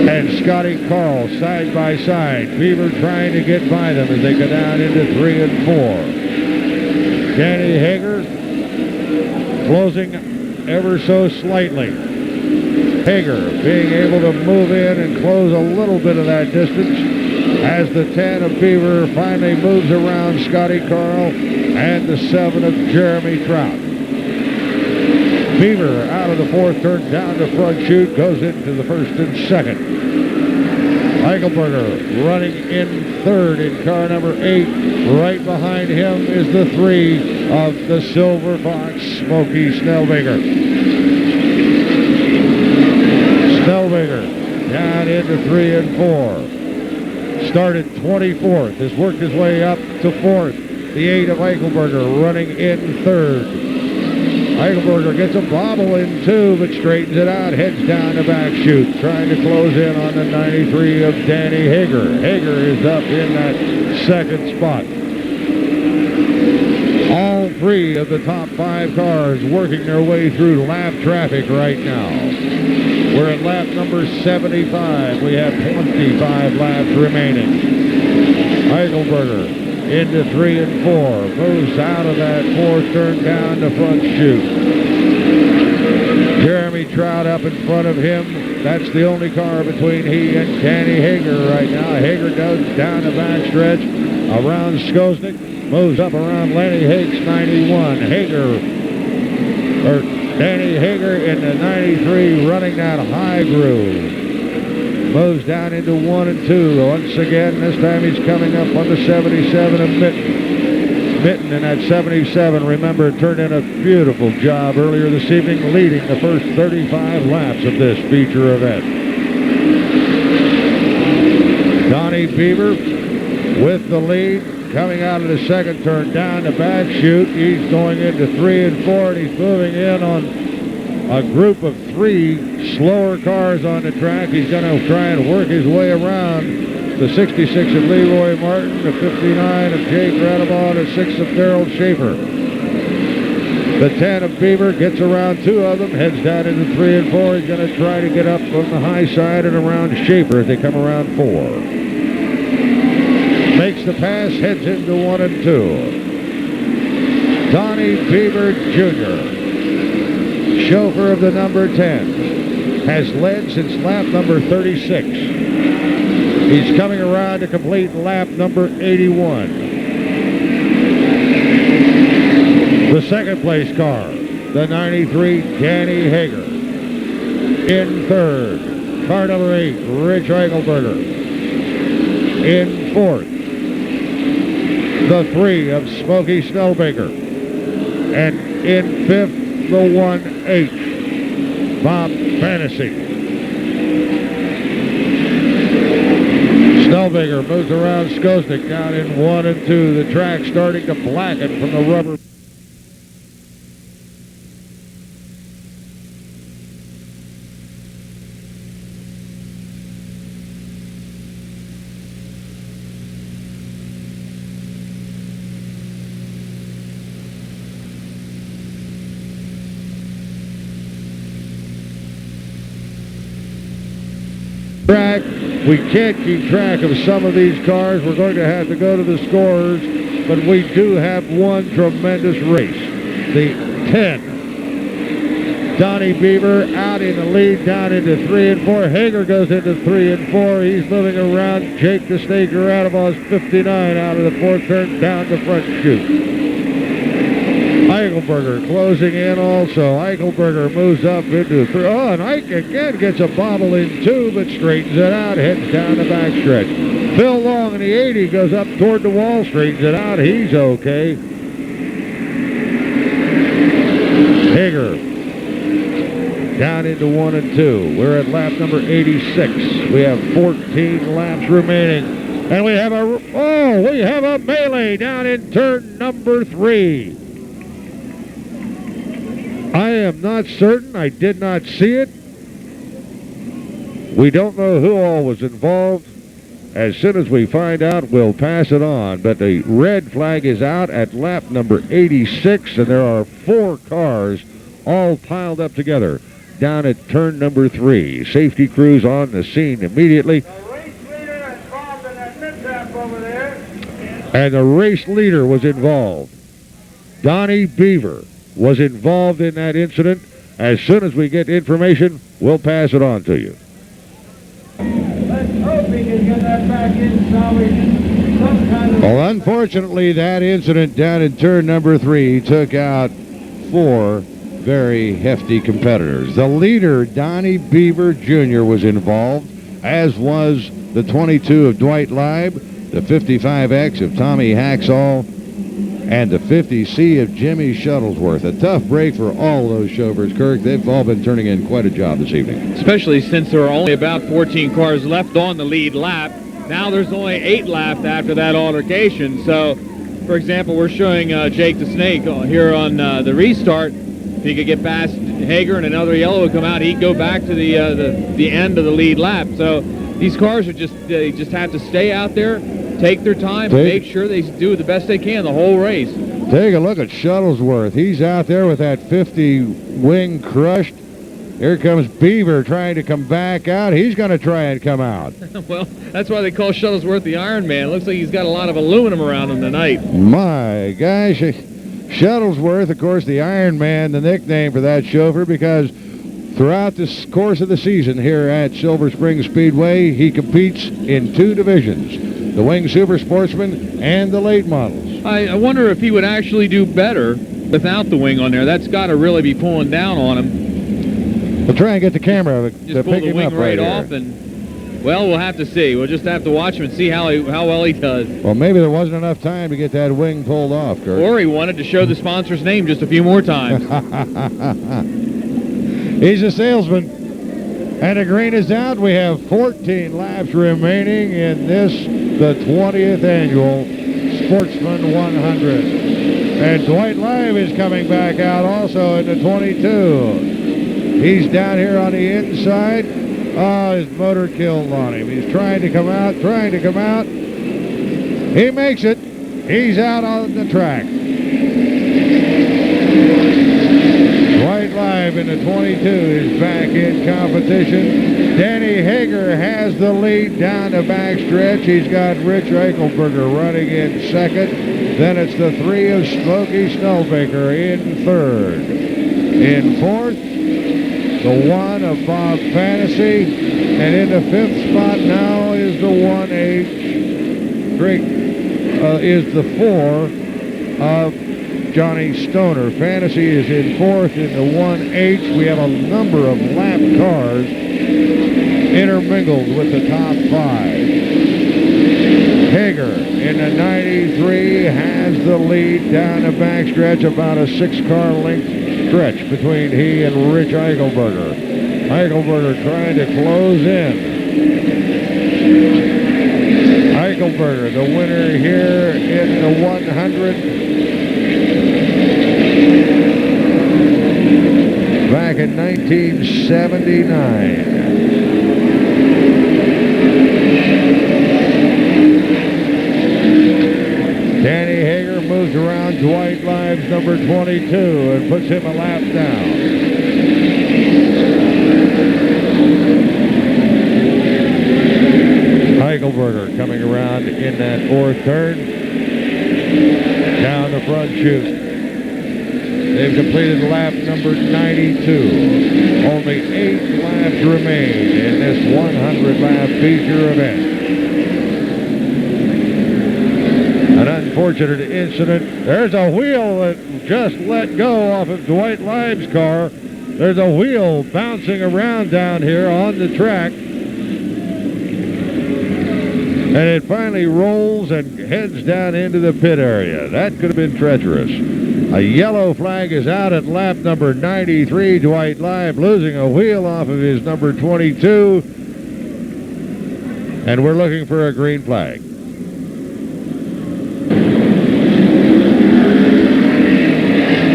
Speaker 1: and Scotty Carl side by side. Beaver trying to get by them as they go down into 3 and 4. Danny Hager closing ever so slightly. Hager being able to move in and close a little bit of that distance as the 10 of Beaver finally moves around Scotty Carl and the 7 of Jeremy Trout. Beaver out of the 4th turn down the front chute, goes into the 1st and 2nd. Eichelberger running in 3rd in car number 8. Right behind him is the 3 of the Silver Fox, Smokey Snellbaker. Snellbaker down into 3 and 4. Started 24th, has worked his way up to 4th. The 8 of Eichelberger running in 3rd. Eichelberger gets a bobble in 2, but straightens it out, heads down the back chute, trying to close in on the 93 of Danny Hager. Hager is up in that 2nd spot. All 3 of the top 5 cars working their way through lap traffic right now. We're at lap number 75. We have 25 laps remaining. Eichelberger into 3 and 4. Moves out of that 4th turn down the front chute. Jeremy Trout up in front of him. That's the only car between he and Danny Hager right now. Hager goes down the backstretch around Skosnick. Moves up around Lenny Hakes 91. Danny Hager in the 93 running that high groove. Moves down into 1 and 2. Once again, this time he's coming up on the 77 of Mitten. Mitten in that 77, remember, turned in a beautiful job earlier this evening, leading the first 35 laps of this feature event. Donnie Beaver with the lead. Coming out of the 2nd turn down the back chute. He's going into 3 and 4, and he's moving in on a group of 3 slower cars on the track. He's going to try and work his way around the 66 of Leroy Martin, the 59 of Jake Radabaugh, the 6 of Daryl Schaefer. The 10 of Beaver gets around 2 of them, heads down into 3 and 4. He's going to try to get up on the high side and around Schaefer as they come around 4. Makes the pass, heads into 1 and 2. Donnie Beaver Jr., chauffeur of the number 10, has led since lap number 36. He's coming around to complete lap number 81. The second place car, the 93 Danny Hager. In third, car number 8, Rich Eichelberger. In fourth, the 3 of Smokey Snellbaker. And in fifth, the 1-8, Bob Fantasy. Snellbaker moves around Skosnik down in 1 and 2. The track starting to blacken from the rubber. Track. We can't keep track of some of these cars. We're going to have to go to the scores, but we do have one tremendous race. The 10. Donnie Beaver out in the lead down into 3 and 4. Hager goes into 3 and 4. He's moving around Jake the Snake Radabaugh's 59 out of the 4th turn down the front chute. Eichelberger closing in also. Eichelberger moves up into 3. Oh, and Ike again gets a bobble in 2, but straightens it out, heads down the backstretch. Phil Long in the 80 goes up toward the wall, straightens it out. He's okay. Hager down into 1 and 2. We're at lap number 86. We have 14 laps remaining. And we have a melee down in turn number 3. I am not certain. I did not see it. We don't know who all was involved. As soon as we find out, we'll pass it on. But the red flag is out at lap number 86, and there are 4 cars all piled up together down at turn number 3. Safety crews on the scene immediately.
Speaker 5: The race leader involved in that mishap over there.
Speaker 1: And the race leader was involved. Donnie Beaver was involved in that incident. As soon as we get information, we'll pass it on to you.
Speaker 5: Let's hope he can get that back in, salvage some kind of...
Speaker 1: Well, unfortunately, that incident down in turn number 3 took out 4 very hefty competitors. The leader, Donnie Beaver Jr., was involved, as was the 22 of Dwight Leib, the 55X of Tommy Haxall, and the 50C of Jimmy Shuttlesworth. A tough break for all those chauffeurs, Kirk. They've all been turning in quite a job this evening.
Speaker 2: Especially since there are only about 14 cars left on the lead lap. Now there's only 8 laps after that altercation. So, for example, we're showing Jake the Snake here on the restart. If he could get past Hager and another yellow would come out, he'd go back to the end of the lead lap. So these cars are they just have to stay out there, take their time, and make sure they do the best they can the whole race.
Speaker 1: Take a look at Shuttlesworth. He's out there with that 50 wing crushed. Here comes Beaver trying to come back out. He's going to try and come out.
Speaker 2: Well, that's why they call Shuttlesworth the Iron Man. Looks like he's got a lot of aluminum around him tonight.
Speaker 1: My gosh. Shuttlesworth, of course, the Iron Man, the nickname for that chauffeur, because throughout the course of the season here at Silver Spring Speedway, he competes in 2 divisions, the Wing Super Sportsman and the late models.
Speaker 2: I wonder if he would actually do better without the wing on there. That's got to really be pulling down on him.
Speaker 1: We'll try and get the camera to pick him up
Speaker 2: right off,
Speaker 1: here.
Speaker 2: and well, we'll have to see. We'll just have to watch him and see how well he does.
Speaker 1: Well, maybe there wasn't enough time to get that wing pulled off, Kurt.
Speaker 2: Or he wanted to show the sponsor's name just a few more times.
Speaker 1: He's a salesman. And the green is out. We have 14 laps remaining in this, the 20th annual Sportsman 100. And Dwight Leib is coming back out also in the 22. He's down here on the inside. Oh, his motor killed on him. He's trying to come out, He makes it. He's out on the track. Dwight Live in the 22 is back in competition. Danny Hager has the lead down the backstretch. He's got Rich Eichelberger running in second. Then it's the 3 of Smokey Snowbaker in third. In fourth, the 1 of Bob Fantasy. And in the 5th spot now is the 1H. Is the 4 of Johnny Stoner. Fantasy is in 4th in the 1H. We have a number of lap cars intermingled with the top 5. Hager in the 93 has the lead down the backstretch, about a 6-car length stretch between he and Rich Eichelberger. Eichelberger trying to close in. Eichelberger, the winner here in the 100. Back in 1979. Danny Hager moves around Dwight Live's number 22 and puts him a lap down. Eichelberger coming around in that 4th turn. Down the front chute. They've completed lap number 92. Only 8 laps remain in this 100-lap feature event. An unfortunate incident. There's a wheel that just let go off of Dwight Live's car. There's a wheel bouncing around down here on the track. And it finally rolls and heads down into the pit area. That could have been treacherous. A yellow flag is out at lap number 93. Dwight Live losing a wheel off of his number 22. And we're looking for a green flag.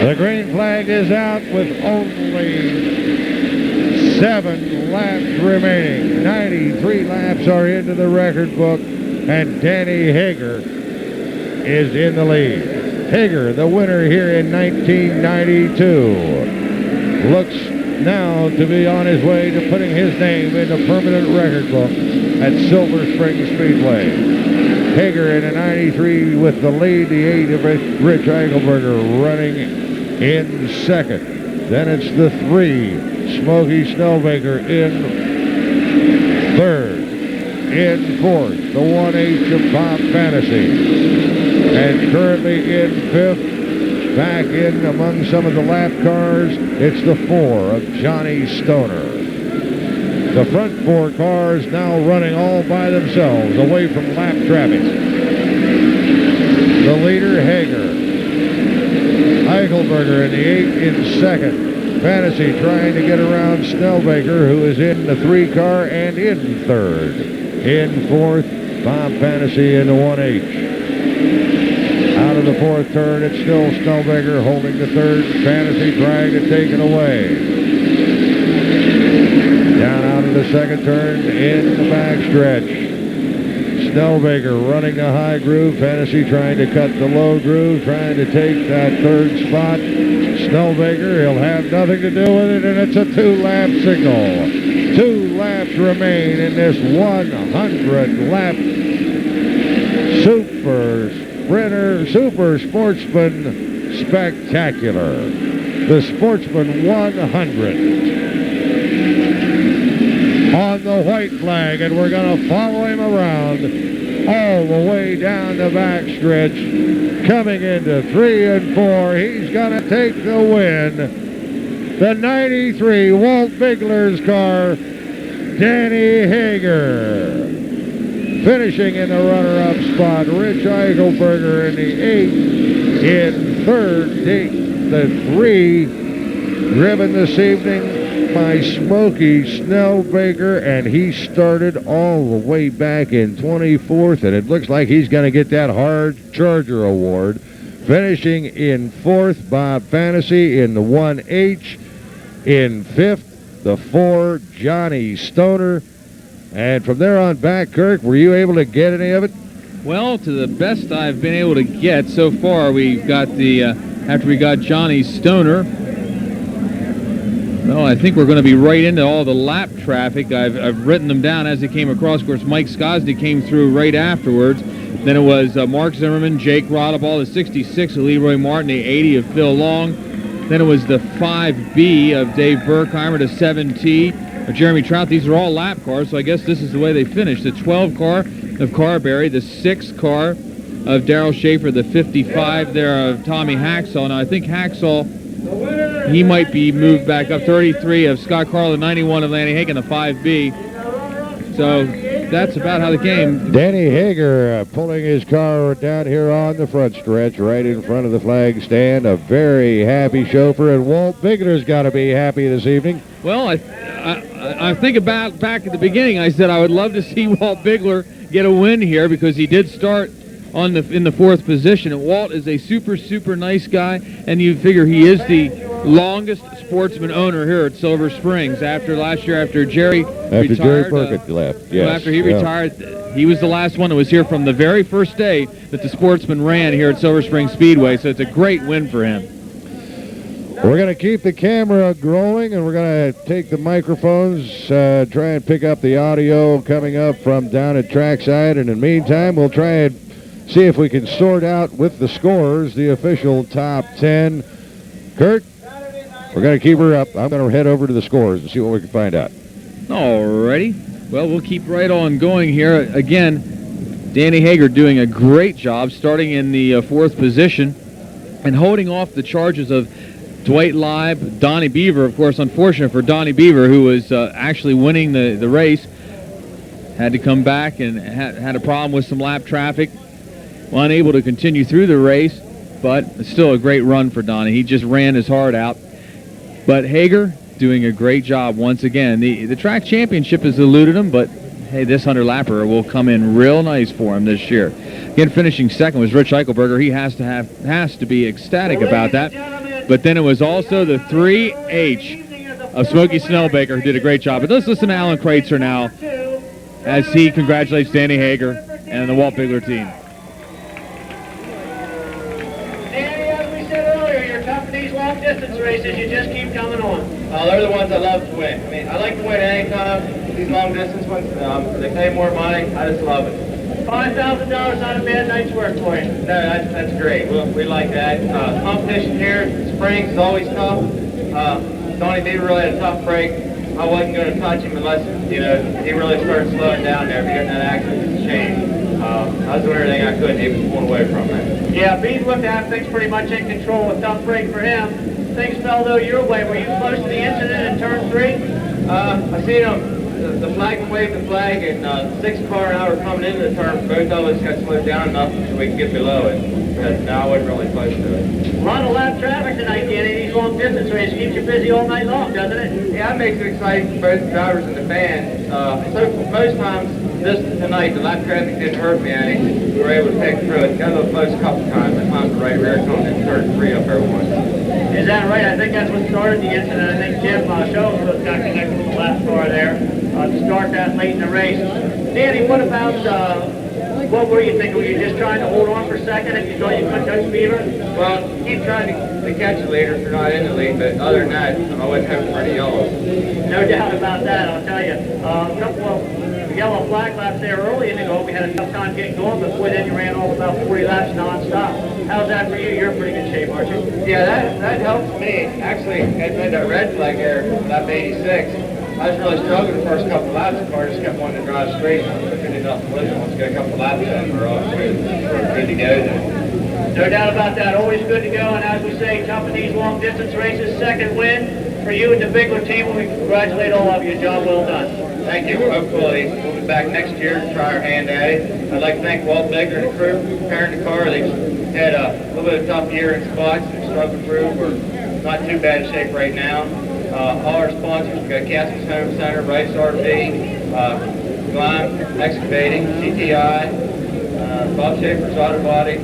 Speaker 1: The green flag is out with only 7 laps remaining. 93 laps are into the record book, and Danny Hager is in the lead. Hager, the winner here in 1992, looks now to be on his way to putting his name in the permanent record book at Silver Spring Speedway. Hager in a 93 with the lead, the 8 of Rich Eichelberger running in second. Then it's the 3, Smokey Snowbaker in third. In fourth, the 1H of Bob Fantasy. And currently in 5th, back in among some of the lap cars, it's the 4 of Johnny Stoner. The front 4 cars now running all by themselves away from lap traffic. The leader, Hager. Eichelberger in the 8 in second. Fantasy trying to get around Snellbaker, who is in the 3 car and in third. In fourth, Bob Fantasy in the 1H. Out of the 4th turn, it's still Snellbaker holding the 3rd. Fantasy trying to take it away. Down out of the 2nd turn, in the backstretch. Snellbaker running the high groove. Fantasy trying to cut the low groove, trying to take that 3rd spot. Snellbaker, he'll have nothing to do with it, and it's a 2-lap signal. 2 laps remain in this 100-lap Super Sportsman Spectacular. The Sportsman 100 on the white flag, and we're going to follow him around all the way down the backstretch. Coming into 3 and 4, he's going to take the win. The 93 Walt Bigler's car, Danny Hager. Finishing in the runner-up spot, Rich Eichelberger in the 8. In third, the 3 driven this evening by Smokey Snellbaker, and he started all the way back in 24th, and it looks like he's going to get that Hard Charger Award. Finishing in 4th, Bob Fantasy in the 1H. In 5th, the 4, Johnny Stoner. And from there on back, Kirk, were you able to get any of it?
Speaker 2: Well, to the best I've been able to get so far, we've got the, after we got Johnny Stoner, well, I think we're going to be right into all the lap traffic. I've written them down as they came across. Of course, Mike Skosny came through right afterwards. Then it was Mark Zimmerman, Jake Rodaball, the 66 of Leroy Martin, the 80 of Phil Long. Then it was the 5B of Dave Berkheimer, the 7T of Jeremy Trout. These are all lap cars, so I guess this is the way they finished. The 12 car of Carberry, the 6 car of Darrell Schaefer, the 55 there of Tommy Haxall. Now, I think Haxall, he might be moved back up. 33 of Scott Carl, the 91 of Lanny Hagen, the 5B. So that's about how the game.
Speaker 1: Danny Hager pulling his car down here on the front stretch, right in front of the flag stand. A very happy chauffeur, and Walt Bigler's got to be happy this evening.
Speaker 2: Well, I think about back at the beginning, I said I would love to see Walt Bigler get a win here because he did start on in the 4th position. And Walt is a super nice guy, and you figure he is the longest Sportsman owner here at Silver Springs. After last year, after Jerry retired,
Speaker 1: Jerry Burkett left, yes.
Speaker 2: After he retired, he was the last one that was here from the very first day that the Sportsman ran here at Silver Springs Speedway. So it's a great win for him.
Speaker 1: We're going to keep the camera rolling, and we're going to take the microphones, try and pick up the audio coming up from down at trackside. And in the meantime, we'll try and see if we can sort out with the scores the official top 10. Kurt, we're going to keep her up. I'm going to head over to the scores and see what we can find out.
Speaker 2: Alrighty. Well, we'll keep right on going here. Again, Danny Hager doing a great job starting in the 4th position and holding off the charges of Dwight Leib, Donnie Beaver. Of course, unfortunate for Donnie Beaver, who was actually winning the race. Had to come back and had a problem with some lap traffic. Unable to continue through the race, but it's still a great run for Donnie. He just ran his heart out. But Hager doing a great job once again. The track championship has eluded him, but hey, this 100-lapper will come in real nice for him this year. Again, finishing second was Rich Eichelberger. He has to be ecstatic about that. But then it was also the 3H of Smokey Snellbaker who did a great job. But let's listen to Alan Kreitzer now as he congratulates Danny Hager and the Walt Bigler team.
Speaker 3: Danny, as we said earlier, you're tough in these long distance races. You just keep coming on.
Speaker 4: They're the ones I love to win. I mean, I like to win any time. These long distance ones, they pay more money. I just love it.
Speaker 3: $5,000, not a bad night's work for you.
Speaker 4: No, that's great. We like that. Competition here at Springs is always tough. Donnie Beaver really had a tough break. I wasn't going to touch him unless, he really started slowing down there. If he got in that accident, it's a shame. I was doing everything I could, and he was pulling away from me.
Speaker 3: Yeah, Beaver looked to have things pretty much in control. A tough break for him. Things fell, though, your way. Were you close to the incident in turn 3?
Speaker 4: I seen him. The flagman waved the flag, and 6 car and I were coming into the turn. Both of us got slowed down enough so we could get below it. But no, I wasn't really close to it.
Speaker 3: A lot of lap traffic tonight, Danny. These long distance races keeps you busy all night long, doesn't it?
Speaker 4: Yeah, it makes it exciting for both the drivers and the fans. So most times, tonight, the lap traffic didn't hurt me any. We were able to pick through it. Got a little close a couple times. I found the right rear coming in turn 3 up there once.
Speaker 3: Is that right? I think that's what started the incident. I think Jim Schoenfeld got connected with the lap car there to start that late in the race. Danny, what about, what were you thinking? Were you just trying to hold on for second if you thought you couldn't touch Beaver?
Speaker 4: Well, keep trying to catch the lead if you're not in the lead, but other than that, I wasn't having for any yellows.
Speaker 3: No doubt about that, I'll tell you. A couple of yellow flag laps there early in the go. We had a tough time getting going, but boy, then you ran off about 40 laps non-stop. How's that for you? You're in pretty good shape, aren't you?
Speaker 4: Yeah, that helps me. Actually, at that red flag there, lap 86, I was really struggling the first couple laps. The car just kept wanting to drive straight. I couldn't enough collision. Once get a couple laps in, we're good to go then.
Speaker 3: No doubt about that. Always good to go. And as we say, tough in these long distance races. Second win for you and the Bigler team. We congratulate all of you. Job well done.
Speaker 4: Thank you. Hopefully, we'll be back next year to try our hand at it. I'd like to thank Walt Bigler and the crew for preparing the car. They've had a little bit of a tough year in spots. They've struggled through. We're not too bad a shape right now. All our sponsors, we've got Caskets Home Center, Rice RV, Glam Excavating, CTI, Bob Schaefer's Auto Body,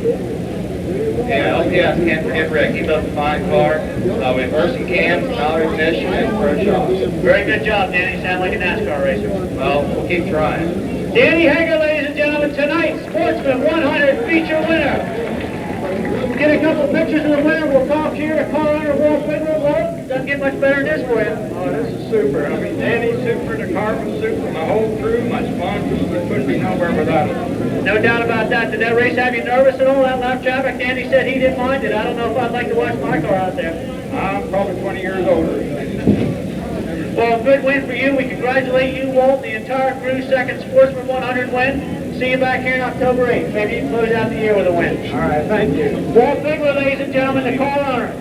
Speaker 4: Yeah, LPS, can't forget Rick. He built a fine car. We have Urson Cams, Mallory Fish, and Pro Shops.
Speaker 3: Very good job, Danny. Sound like a NASCAR racer.
Speaker 4: Well, we'll keep trying.
Speaker 3: Danny Hager, ladies and gentlemen, tonight's Sportsman 100 feature winner. Get a couple pictures of the winner. We'll talk here to car owner Walt Whitmer. Walt, doesn't get much better than this for you.
Speaker 5: Oh, this is super. I mean, Danny's super, the car was super, my whole crew, my sponsors, we couldn't be nowhere without it.
Speaker 3: No doubt about that. Did that race have you nervous at all? That lap traffic, Danny said he didn't mind it. I don't know if I'd like to watch my car out there.
Speaker 5: I'm probably 20 years older.
Speaker 3: Well, good win for you. We congratulate you, Walt, the entire crew. Second Sportsman 100 win. See you back here in October 8th. Maybe you can close out the year with a win.
Speaker 5: All right, thank you.
Speaker 3: Walt Bigler, ladies and gentlemen, the car owner.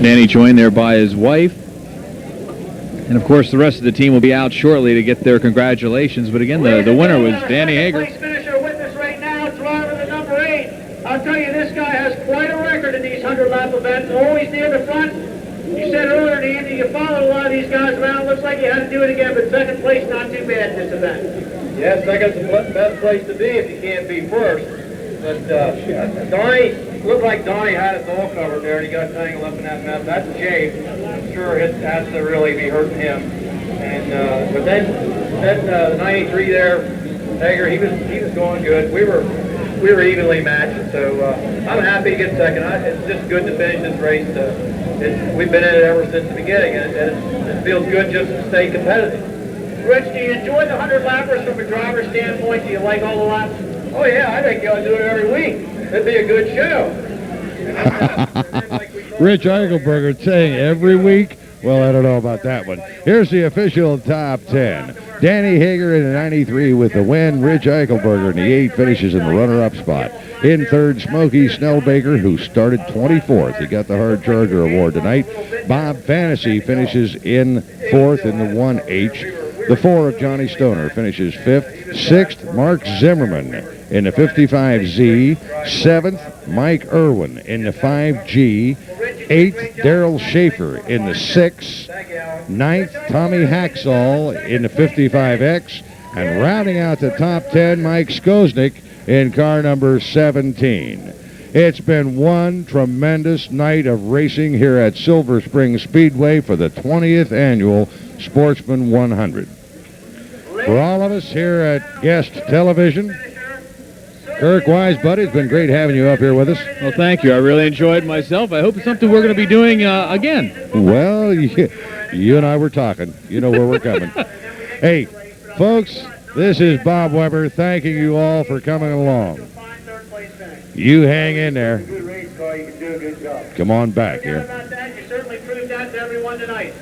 Speaker 2: Danny joined there by his wife. And of course, the rest of the team will be out shortly to get their congratulations. But again, the winner was Danny Hager.
Speaker 3: Second place finisher with us right now, driver the number 8. I'll tell you, this guy has quite a record in these 100-lap events. Always near the front. You said earlier, Andy, you followed a lot of these guys around. Looks like you had to do it again, but second place not too bad in this event.
Speaker 4: Yes, second's the best place to be if you can't be first. But Donnie, looked like Donnie had us all covered there, and he got tangled up in that mess. That's a shame. I'm sure it has to really be hurting him. And but then the 93 there, Hager, he was going good. We were evenly matched, so I'm happy to get second. It's just good to finish this race. We've been in it ever since the beginning, and it feels good just to stay competitive.
Speaker 3: Rich, do you enjoy the 100 lappers from a driver's standpoint? Do you like all the laps?
Speaker 4: Oh yeah, I think you ought to do it every week. It'd be a good show.
Speaker 1: Rich Eichelberger saying every week. Well, I don't know about that one. Here's the official top 10. Danny Hager in the 93 with the win. Rich Eichelberger in the 8 finishes in the runner-up spot. In third, Smokey Snellbaker, who started 24th. He got the Hard Charger Award tonight. Bob Fantasy finishes in 4th in the 1H. The 4 of Johnny Stoner finishes 5th. 6th, Mark Zimmerman in the 55Z. 7th, Mike Irwin in the 5G. 8th, Daryl Schaefer in the 6. 9th, Tommy Haxall in the 55X. And rounding out the top 10, Mike Skoznick in car number 17. It's been one tremendous night of racing here at Silver Spring Speedway for the 20th annual Sportsman 100. For all of us here at Guest Television, Kirk Wise, buddy, it's been great having you up here with us.
Speaker 2: Well, thank you. I really enjoyed myself. I hope it's something we're going to be doing again.
Speaker 1: Well, you and I were talking. You know where we're coming. Hey, folks, this is Bob Weber thanking you all for coming along. You hang in there.
Speaker 3: Good race car, you can do a good job.
Speaker 1: Come on back here.
Speaker 3: About that, you certainly proved that to everyone tonight.